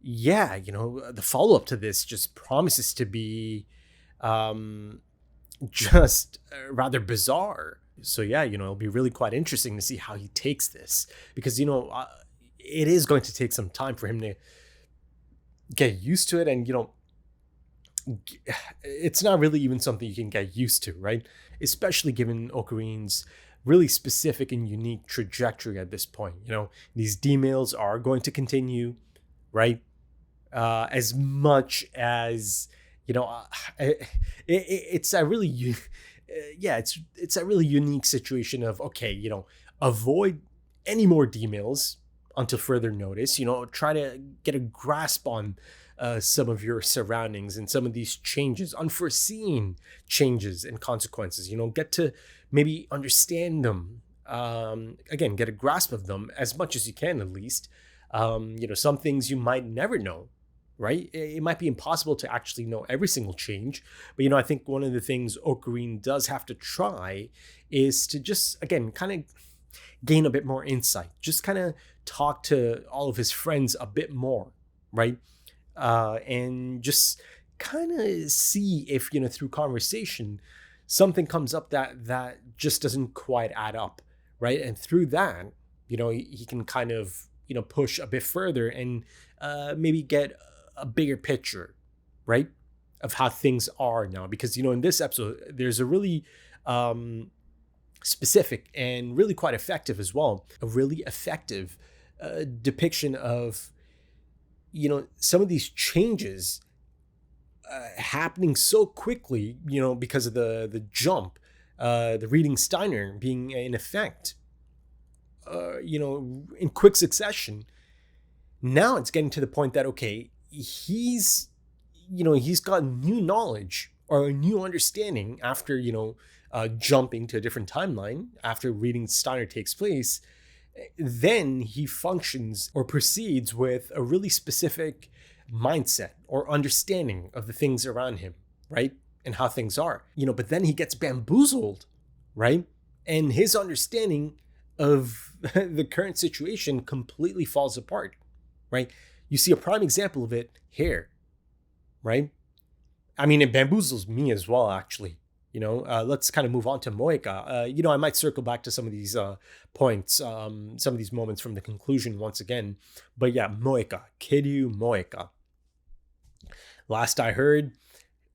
yeah, the follow-up to this just promises to be just rather bizarre. So yeah, it'll be really quite interesting to see how he takes this, because, it is going to take some time for him to get used to it. And, it's not really even something you can get used to, right? Especially given Ocarine's really specific and unique trajectory at this point. These D-mails are going to continue, right? As much as, You know, it's a really, it's a really unique situation of, okay, you know, avoid any more D-mails until further notice. You know, try to get a grasp on some of your surroundings and some of these changes, unforeseen changes and consequences. You know, get to maybe understand them. Again, get a grasp of them as much as you can, at least. You know, some things you might never know, right? It might be impossible to actually know every single change. But, you know, I think one of the things Ocarine does have to try is to just, again, kind of gain a bit more insight. Just kind of talk to all of his friends a bit more, right? And just kind of see if, you know, through conversation, something comes up that just doesn't quite add up, right? And through that, you know, he can kind of, you know, push a bit further and maybe get a bigger picture, right, of how things are now. Because, you know, in this episode, there's a really specific and really quite effective as well, a really effective depiction of, you know, some of these changes happening so quickly, you know, because of the jump, the reading Steiner being in effect, you know, in quick succession. Now it's getting to the point that, okay, he's got new knowledge or a new understanding after, you know, jumping to a different timeline after reading Steiner takes place. Then he functions or proceeds with a really specific mindset or understanding of the things around him, right? And how things are, you know, but then he gets bamboozled, right? And his understanding of the current situation completely falls apart, right? You see a prime example of it here, right? I mean, it bamboozles me as well, actually. You know, let's kind of move on to Moeka. You know, I might circle back to some of these points, some of these moments from the conclusion once again. But yeah, Moeka, Kiryu Moeka. Last I heard,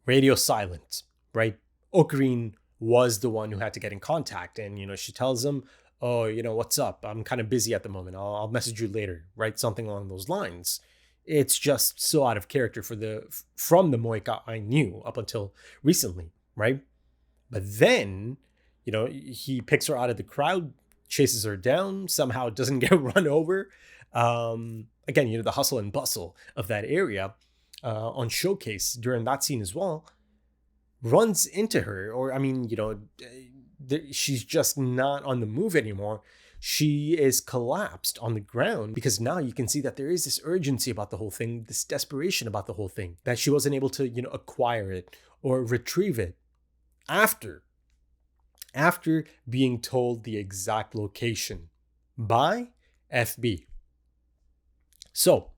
radio silent, right? Ocarine was the one who had to get in contact. And, you know, she tells him, oh, you know, what's up? I'm kind of busy at the moment. I'll message you later, right? Something along those lines. It's just so out of character from the Moeka I knew up until recently, right? But then, you know, he picks her out of the crowd, chases her down, somehow doesn't get run over. Again, you know, the hustle and bustle of that area on Showcase during that scene as well, runs into her. Or, I mean, you know, she's just not on the move anymore. She is collapsed on the ground because now you can see that there is this urgency about the whole thing, this desperation about the whole thing, that she wasn't able to, you know, acquire it or retrieve it after being told the exact location by FB. So,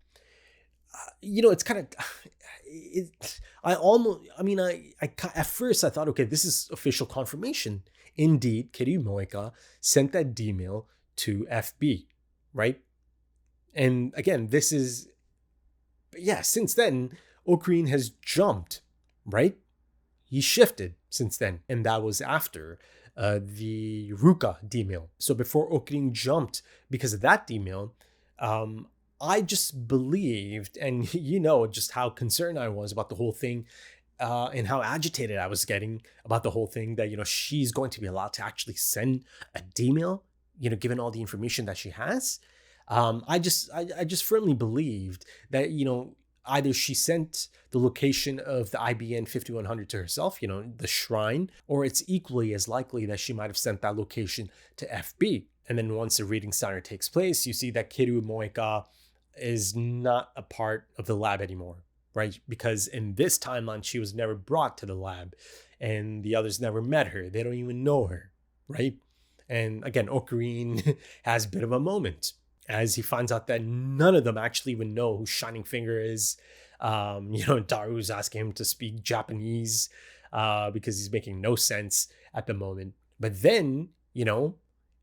you know, it's kind of, at first I thought, okay, this is official confirmation. Indeed, Kiryu Moeka sent that D-mail to FB, right? And again, since then, Ocarine has jumped, right? He shifted since then, and that was after the Ruka D-mail. So before Ocarine jumped because of that D-mail, I just believed, and you know just how concerned I was about the whole thing, and how agitated I was getting about the whole thing, that, you know, she's going to be allowed to actually send a D-mail, you know, given all the information that she has. I just firmly believed that, you know, either she sent the location of the IBN 5100 to herself, you know, the shrine, or it's equally as likely that she might have sent that location to FB. And then once the reading Steiner takes place, you see that Kiryu Moeka is not a part of the lab anymore, right? Because in this timeline, she was never brought to the lab and the others never met her. They don't even know her, right? And again, Ocarine has a bit of a moment as he finds out that none of them actually even know who Shining Finger is. You know, Daru's asking him to speak Japanese because he's making no sense at the moment. But then, you know,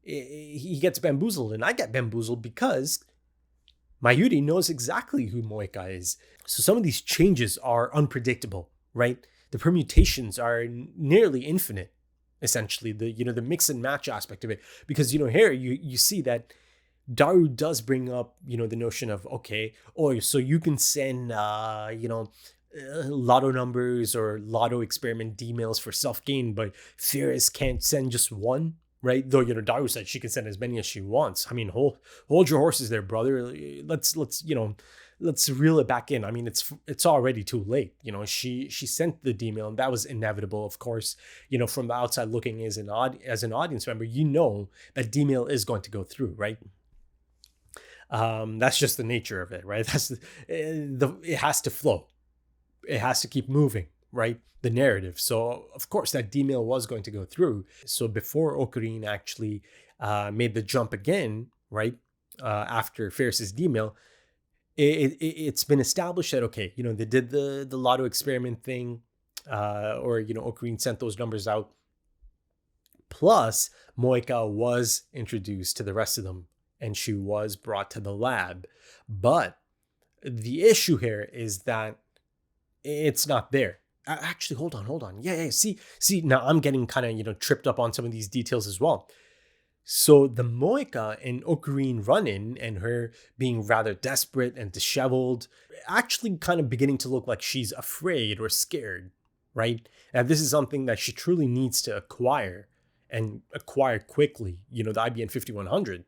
he gets bamboozled, and I get bamboozled because Mayuri knows exactly who Moeka is. So some of these changes are unpredictable, right? The permutations are nearly infinite, essentially, the mix and match aspect of it. Because, you know, here you see that Daru does bring up, you know, the notion of, okay, so you can send, lotto numbers or lotto experiment D-mails for self-gain, but Ferris can't send just one, right? Though, Daru said she can send as many as she wants. I mean, hold your horses there, brother. Let's reel it back in. I mean, it's already too late. She sent the D-mail, and that was inevitable, of course. From the outside looking as an audience member, that D-mail is going to go through, right? That's just the nature of it, right? It has to flow. It has to keep moving, right? The narrative. So of course that D-mail was going to go through. So before Okurin actually made the jump again, right? After Ferris's D-mail, it's been established that, okay, they did the lotto experiment thing, or Okurin sent those numbers out. Plus, Moika was introduced to the rest of them, and she was brought to the lab. But the issue here is that it's not there. Actually, hold on. Yeah. See, now I'm getting kind of, tripped up on some of these details as well. So the Moika and Okurin run-in and her being rather desperate and disheveled, actually kind of beginning to look like she's afraid or scared, right? And this is something that she truly needs to acquire, and acquire quickly, the IBN 5100.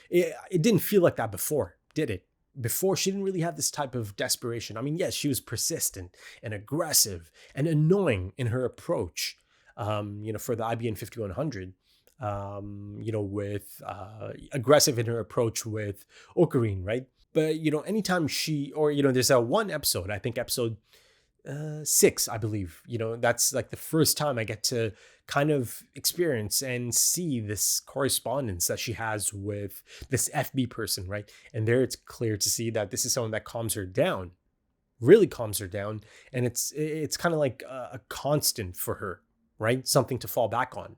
It didn't feel like that before, did it? Before, she didn't really have this type of desperation. I mean, yes, she was persistent and aggressive and annoying in her approach, for the IBN 5100. With aggressive in her approach with Okurin, right? But, anytime there's that one episode, I think episode 6, I believe, that's like the first time I get to kind of experience and see this correspondence that she has with this FB person, right? And there it's clear to see that this is someone that calms her down, really calms her down. And it's kind of like a constant for her, right? Something to fall back on.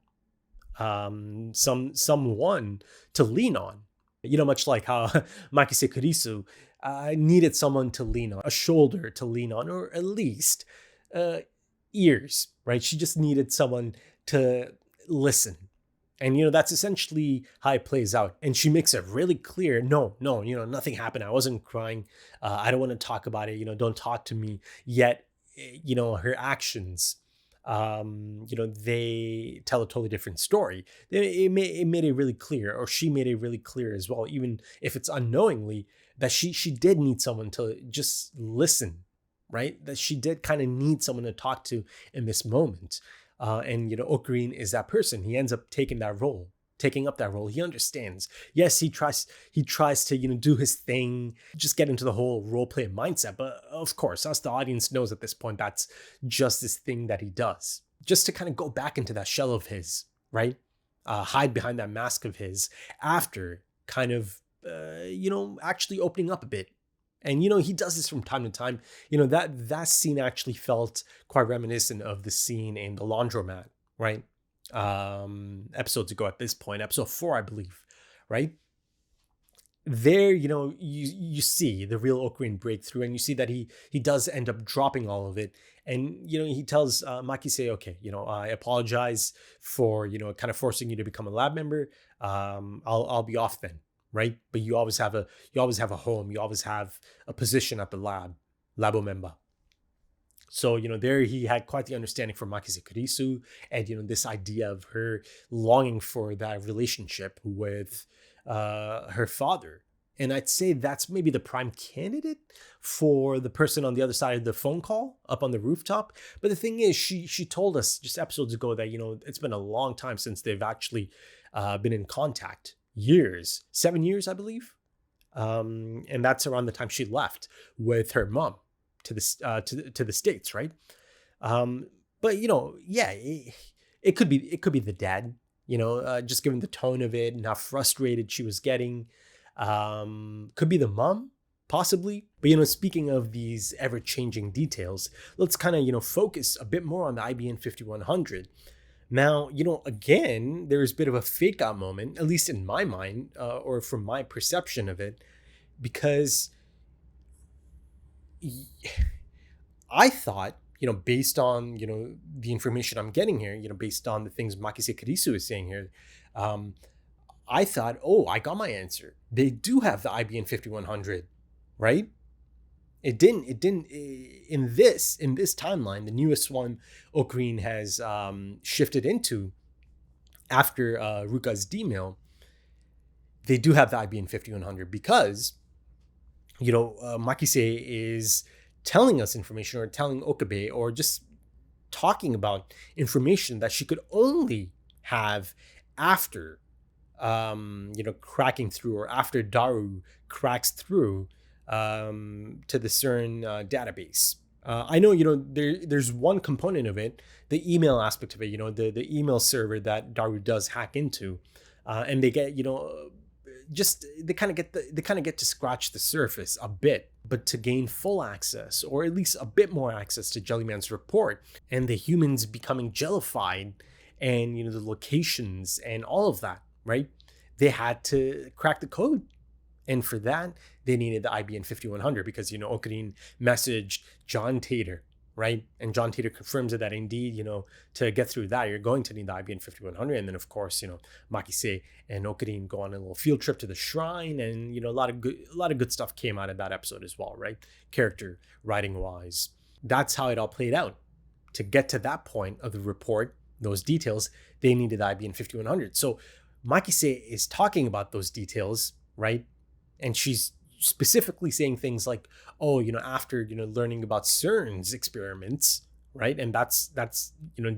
Someone to lean on, much like how Makise Kurisu needed someone to lean on, a shoulder to lean on, or at least ears, right? She just needed someone to listen. And, that's essentially how it plays out. And she makes it really clear, no, nothing happened. I wasn't crying. I don't want to talk about it. Don't talk to me. Yet, her actions, they tell a totally different story. It made it really clear, or she made it really clear as well, even if it's unknowingly, that she did need someone to just listen, right? That she did kind of need someone to talk to in this moment. And Okurin is that person. He ends up taking up that role. He understands. Yes, he tries to, do his thing, just get into the whole role play mindset. But of course, us, the audience, knows at this point that's just this thing that he does, just to kind of go back into that shell of his, right? Hide behind that mask of his after kind of, actually opening up a bit. And, he does this from time to time. That scene actually felt quite reminiscent of the scene in the laundromat, right? Episodes ago at this point, episode 4, I believe, right? There, you see the real Okurin breakthrough, and you see that he does end up dropping all of it. And, he tells Makise, okay, I apologize for, kind of forcing you to become a lab member. I'll be off then. Right? But you always have a home. You always have a position at the labo member. So, there he had quite the understanding for Makise Kurisu, and, this idea of her longing for that relationship with her father. And I'd say that's maybe the prime candidate for the person on the other side of the phone call up on the rooftop. But the thing is, she told us just episodes ago that, it's been a long time since they've actually been in contact. 7 years, I believe. And that's around the time she left with her mom to the States, right? But it could be the dad, just given the tone of it and how frustrated she was getting. Could be the mom, possibly. But speaking of these ever-changing details, let's kind of focus a bit more on the IBN 5100. Now, again, there's a bit of a fake out moment, at least in my mind, or from my perception of it, because I thought, based on, the information I'm getting here, based on the things Makise Kurisu is saying here, I thought, I got my answer. They do have the IBN 5100, right? It didn't in this timeline, the newest one Ocarine has shifted into after Ruka's D-mail. They do have the IBN 5100 because, Makise is telling us information, or telling Okabe, or just talking about information that she could only have after, cracking through, or after Daru cracks through to the CERN database. I know, there's one component of it, the email aspect of it, the email server that Daru does hack into, and they get, they kind of get to scratch the surface a bit, but to gain full access, or at least a bit more access to Jellyman's report and the humans becoming jellified, and the locations and all of that, right? They had to crack the code, and for that they needed the IBN 5100 because Ocarine messaged John Tater, right? And John Tater confirms that indeed, to get through that, you're going to need the IBN 5100. And then, of course, Makise and Ocarine go on a little field trip to the shrine, and a lot of good stuff came out of that episode as well, right? Character writing wise, that's how it all played out. To get to that point of the report, those details, they needed the IBN 5100. So Makise is talking about those details, right? And she's specifically saying things like, after learning about CERN's experiments, right? And that's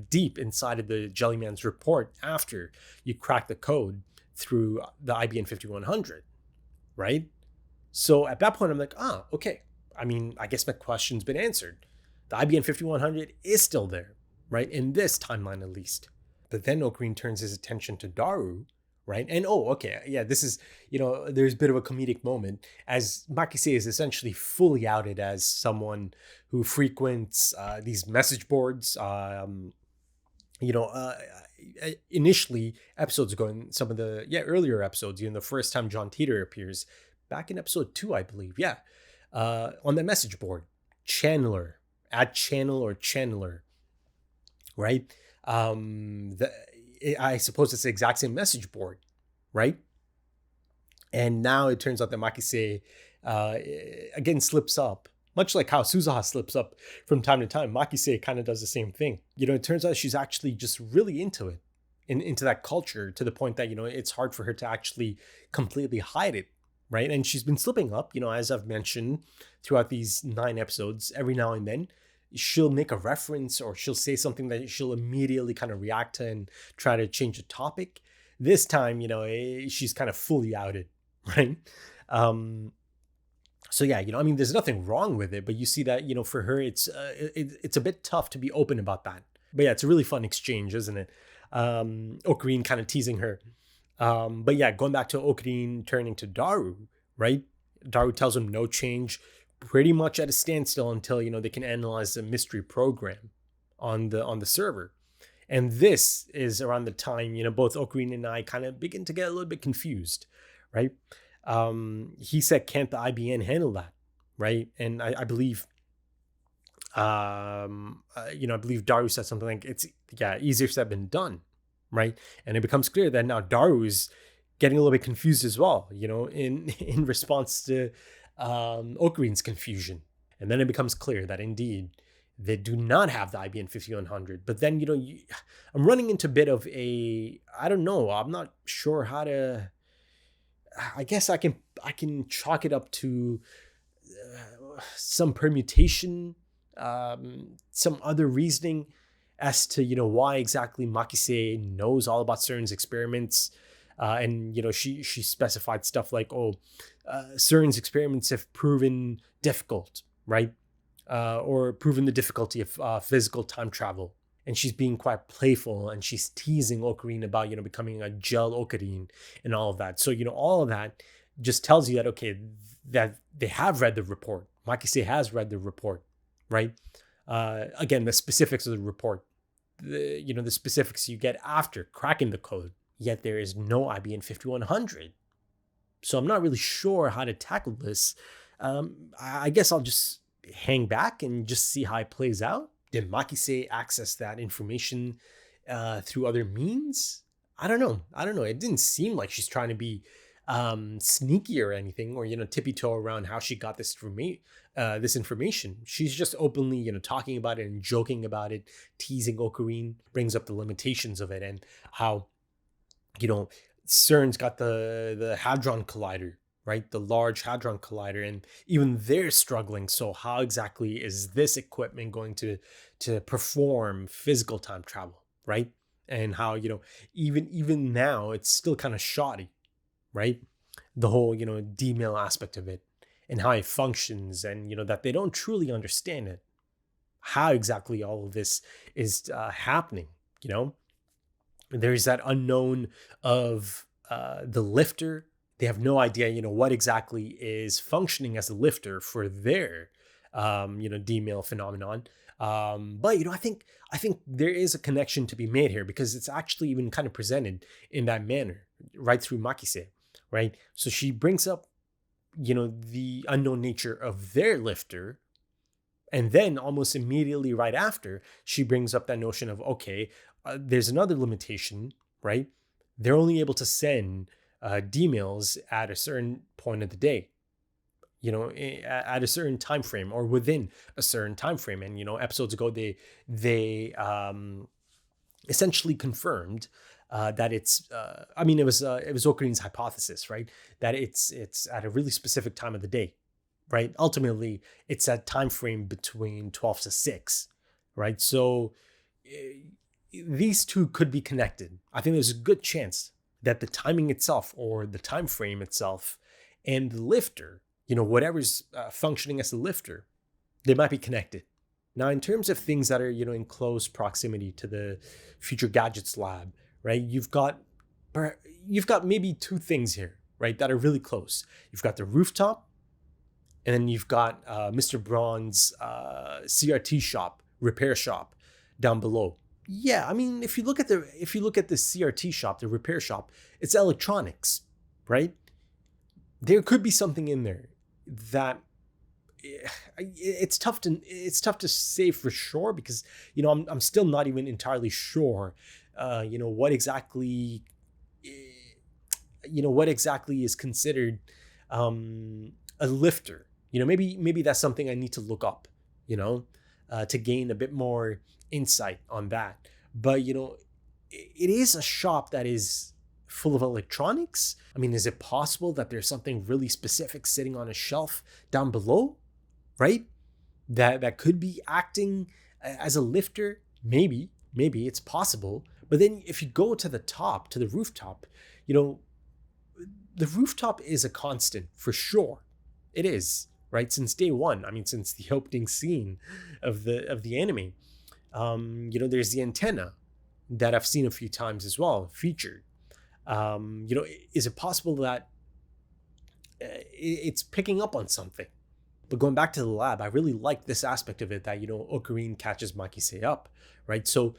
deep inside of the Jellyman's report after you crack the code through the IBN 5100, right? So at that point, I'm like, okay. I mean, I guess my question's been answered. The IBN 5100 is still there, right? In this timeline, at least. But then Ocarine turns his attention to Daru, right? And this is, there's a bit of a comedic moment as Makise is essentially fully outed as someone who frequents these message boards. Initially, episodes ago, in some of the earlier episodes, the first time John Teeter appears, back in episode 2, I believe, on the message board, Channeler, @channel or Channeler, right? I suppose it's the exact same message board, right? And now it turns out that Makise again slips up, much like how Suzuha slips up from time to time. Makise kind of does the same thing. It turns out she's actually just really into it, into that culture, to the point that it's hard for her to actually completely hide it, right? And she's been slipping up, as I've mentioned throughout these 9 episodes. Every now and then she'll make a reference, or she'll say something that she'll immediately kind of react to and try to change the topic. This time, she's kind of fully outed, right? So there's nothing wrong with it, but you see that, for her, it's a bit tough to be open about that. But yeah, it's a really fun exchange, isn't it? Ocarine kind of teasing her. But yeah, going back to Ocarine turning to Daru, right? Daru tells him no change, pretty much at a standstill until they can analyze the mystery program on the server. And this is around the time both Ocarine and I kind of begin to get a little bit confused, right? He said, can't the IBN handle that, right? And I believe I believe Daru said something like, it's easier said than done, right? And it becomes clear that now Daru is getting a little bit confused as well, in response to Ocarine's confusion. And then it becomes clear that indeed they do not have the IBN 5100. But then, I'm running into a bit of I'm not sure how to, I guess I can chalk it up to some permutation, some other reasoning as to, why exactly Makise knows all about CERN's experiments. And, she specified stuff like, CERN's experiments have proven difficult, right? Or proven the difficulty of physical time travel. And she's being quite playful, and she's teasing Ocarine about, becoming a gel Ocarine and all of that. So, all of that just tells you that, okay, that they have read the report. Makise has read the report, right? Again, the specifics of the report, the specifics you get after cracking the code. Yet there is no IBN 5100. So I'm not really sure how to tackle this. I guess I'll just hang back and just see how it plays out. Did Makise access that information through other means? I don't know. It didn't seem like she's trying to be sneaky or anything, or tippy toe around how she got this information. She's just openly talking about it and joking about it, teasing Ocarine, brings up the limitations of it and how CERN's got the Hadron Collider, right? The Large Hadron Collider, and even they're struggling. So how exactly is this equipment going to perform physical time travel, right? And how, even now it's still kind of shoddy, right? The whole, D-mail aspect of it and how it functions, and, that they don't truly understand it, how exactly all of this is happening, There's that unknown of the lifter. They have no idea, what exactly is functioning as a lifter for their, D-mail phenomenon. But I think there is a connection to be made here, because it's actually even kind of presented in that manner right through Makise, right? So she brings up, the unknown nature of their lifter, and then almost immediately right after, she brings up that notion of, okay, there's another limitation, right? They're only able to send D-mails at a certain point of the day, at a certain time frame, or within a certain time frame. And episodes ago, they essentially confirmed that it's it was Okarine's hypothesis, right? That it's at a really specific time of the day, right? Ultimately, it's that time frame between 12 to 6, right? So these two could be connected. I think there's a good chance that the timing itself, or the time frame itself, and the lifter, whatever's functioning as the lifter, they might be connected. Now, in terms of things that are, in close proximity to the Future Gadgets lab, right? You've got maybe two things here, right, that are really close. You've got the rooftop, and then you've got Mr. Braun's CRT shop, repair shop down below. Yeah, if you look at the CRT shop, the repair shop, it's electronics, right? There could be something in there that it's tough to say for sure, because I'm still not even entirely sure what exactly is considered a lifter. Maybe that's something I need to look up, to gain a bit more insight on that. But it is a shop that is full of electronics. Is it possible that there's something really specific sitting on a shelf down below, right? That could be acting as a lifter? Maybe it's possible. But then if you go to the top, to the rooftop, the rooftop is a constant for sure. It is, right? Since day one. Since the opening scene of the anime. There's the antenna that I've seen a few times as well, featured. Is it possible that it's picking up on something? But going back to the lab, I really like this aspect of it, that, Ocarine catches Makise up, right? So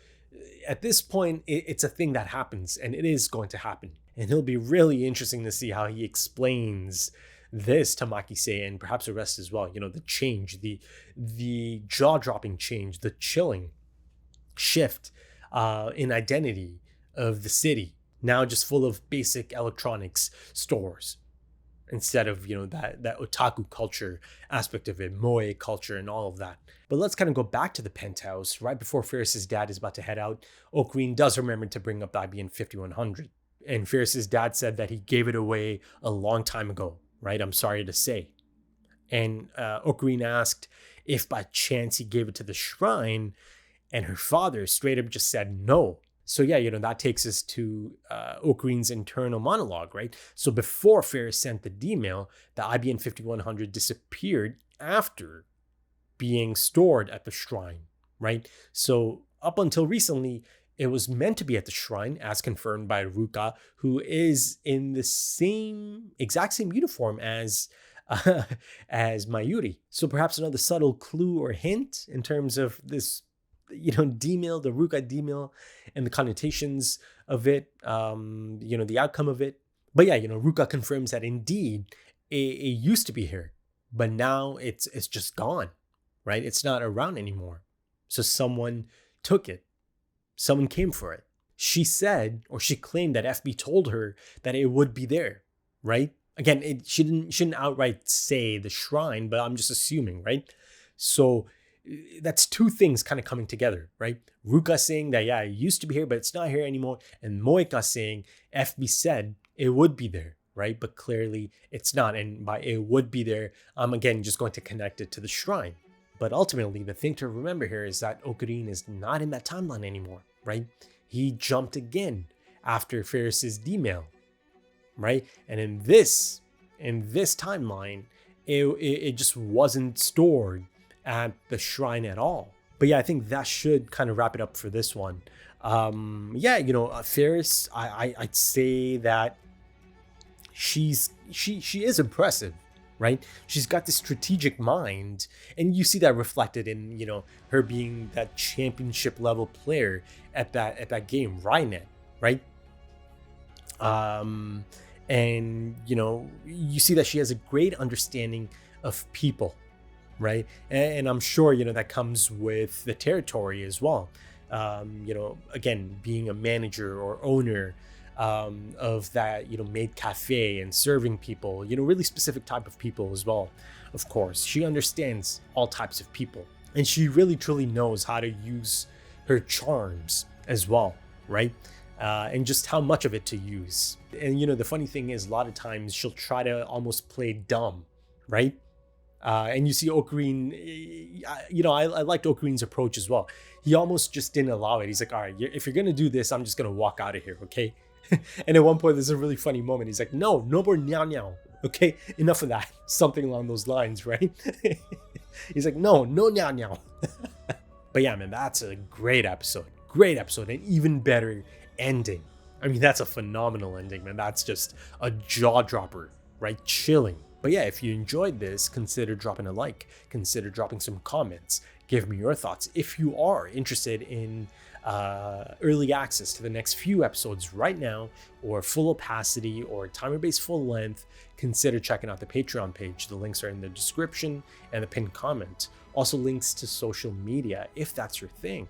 at this point, it's a thing that happens, and it is going to happen. And it'll be really interesting to see how he explains this to Makise, and perhaps the rest as well. The change, the jaw-dropping change, the chilling shift in identity of the city, now just full of basic electronics stores, instead of that otaku culture aspect of it, moe culture and all of that. But let's kind of go back to the penthouse. Right before Ferris's dad is about to head out, Ocarine does remember to bring up the IBM 5100, and Ferris's dad said that he gave it away a long time ago, right? I'm sorry to say. And Ocarine asked if by chance he gave it to the shrine, and her father straight up just said no. So yeah, that takes us to Ocarine's internal monologue, right? So before Ferris sent the D-mail, the IBM 5100 disappeared after being stored at the shrine, right? So up until recently, it was meant to be at the shrine, as confirmed by Ruka, who is in the exact same uniform as Mayuri. So perhaps another subtle clue or hint in terms of this, D-mail, the Ruka D-mail, and the connotations of it, the outcome of it. But yeah, Ruka confirms that indeed it used to be here, but now it's just gone, right? It's not around anymore. So someone took it. Someone came for it. She said, or she claimed, that FB told her that it would be there, right? Again, it shouldn't outright say the shrine, but I'm just assuming, right? So that's two things kind of coming together, right? Ruka saying that, yeah, it used to be here, but it's not here anymore. And Moika saying, FB said it would be there, right? But clearly it's not. And by it would be there, I'm again just going to connect it to the shrine. But ultimately, the thing to remember here is that Okurin is not in that timeline anymore, right? He jumped again after Ferris's D-mail, right? And in this timeline, it just wasn't stored at the shrine at all. But yeah, I think that should kind of wrap it up for this one. Ferris, I'd say that she is impressive, right? She's got this strategic mind, and you see that reflected in, her being that championship level player at that game, Rynet, right? And you see that she has a great understanding of people, right? And I'm sure, that comes with the territory as well. Again, being a manager or owner of that, maid cafe and serving people, really specific type of people as well. Of course, she understands all types of people, and she really truly knows how to use her charms as well, right? And just how much of it to use. And the funny thing is, a lot of times she'll try to almost play dumb, right? And you see Okurin, I liked Okurin's approach as well. He almost just didn't allow it. He's like, all right, if you're going to do this, I'm just going to walk out of here, okay? And at one point, there's a really funny moment. He's like, no more meow meow, okay? Enough of that. Something along those lines, right? He's like, no meow meow. But yeah, man, that's a great episode. Great episode, and even better ending. I mean, that's a phenomenal ending, man. That's just a jaw dropper, right? Chilling. But yeah, if you enjoyed this, consider dropping a like, consider dropping some comments, give me your thoughts. If you are interested in early access to the next few episodes right now, or full opacity, or timer-based full length, consider checking out the Patreon page. The links are in the description and the pinned comment. Also links to social media, if that's your thing.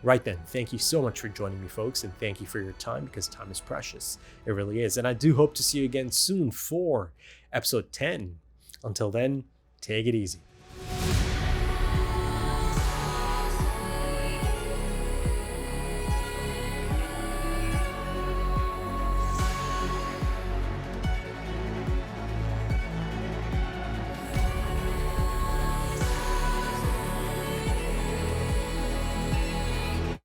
Right then, thank you so much for joining me, folks, and thank you for your time, because time is precious. It really is. And I do hope to see you again soon for episode 10. Until then, take it easy.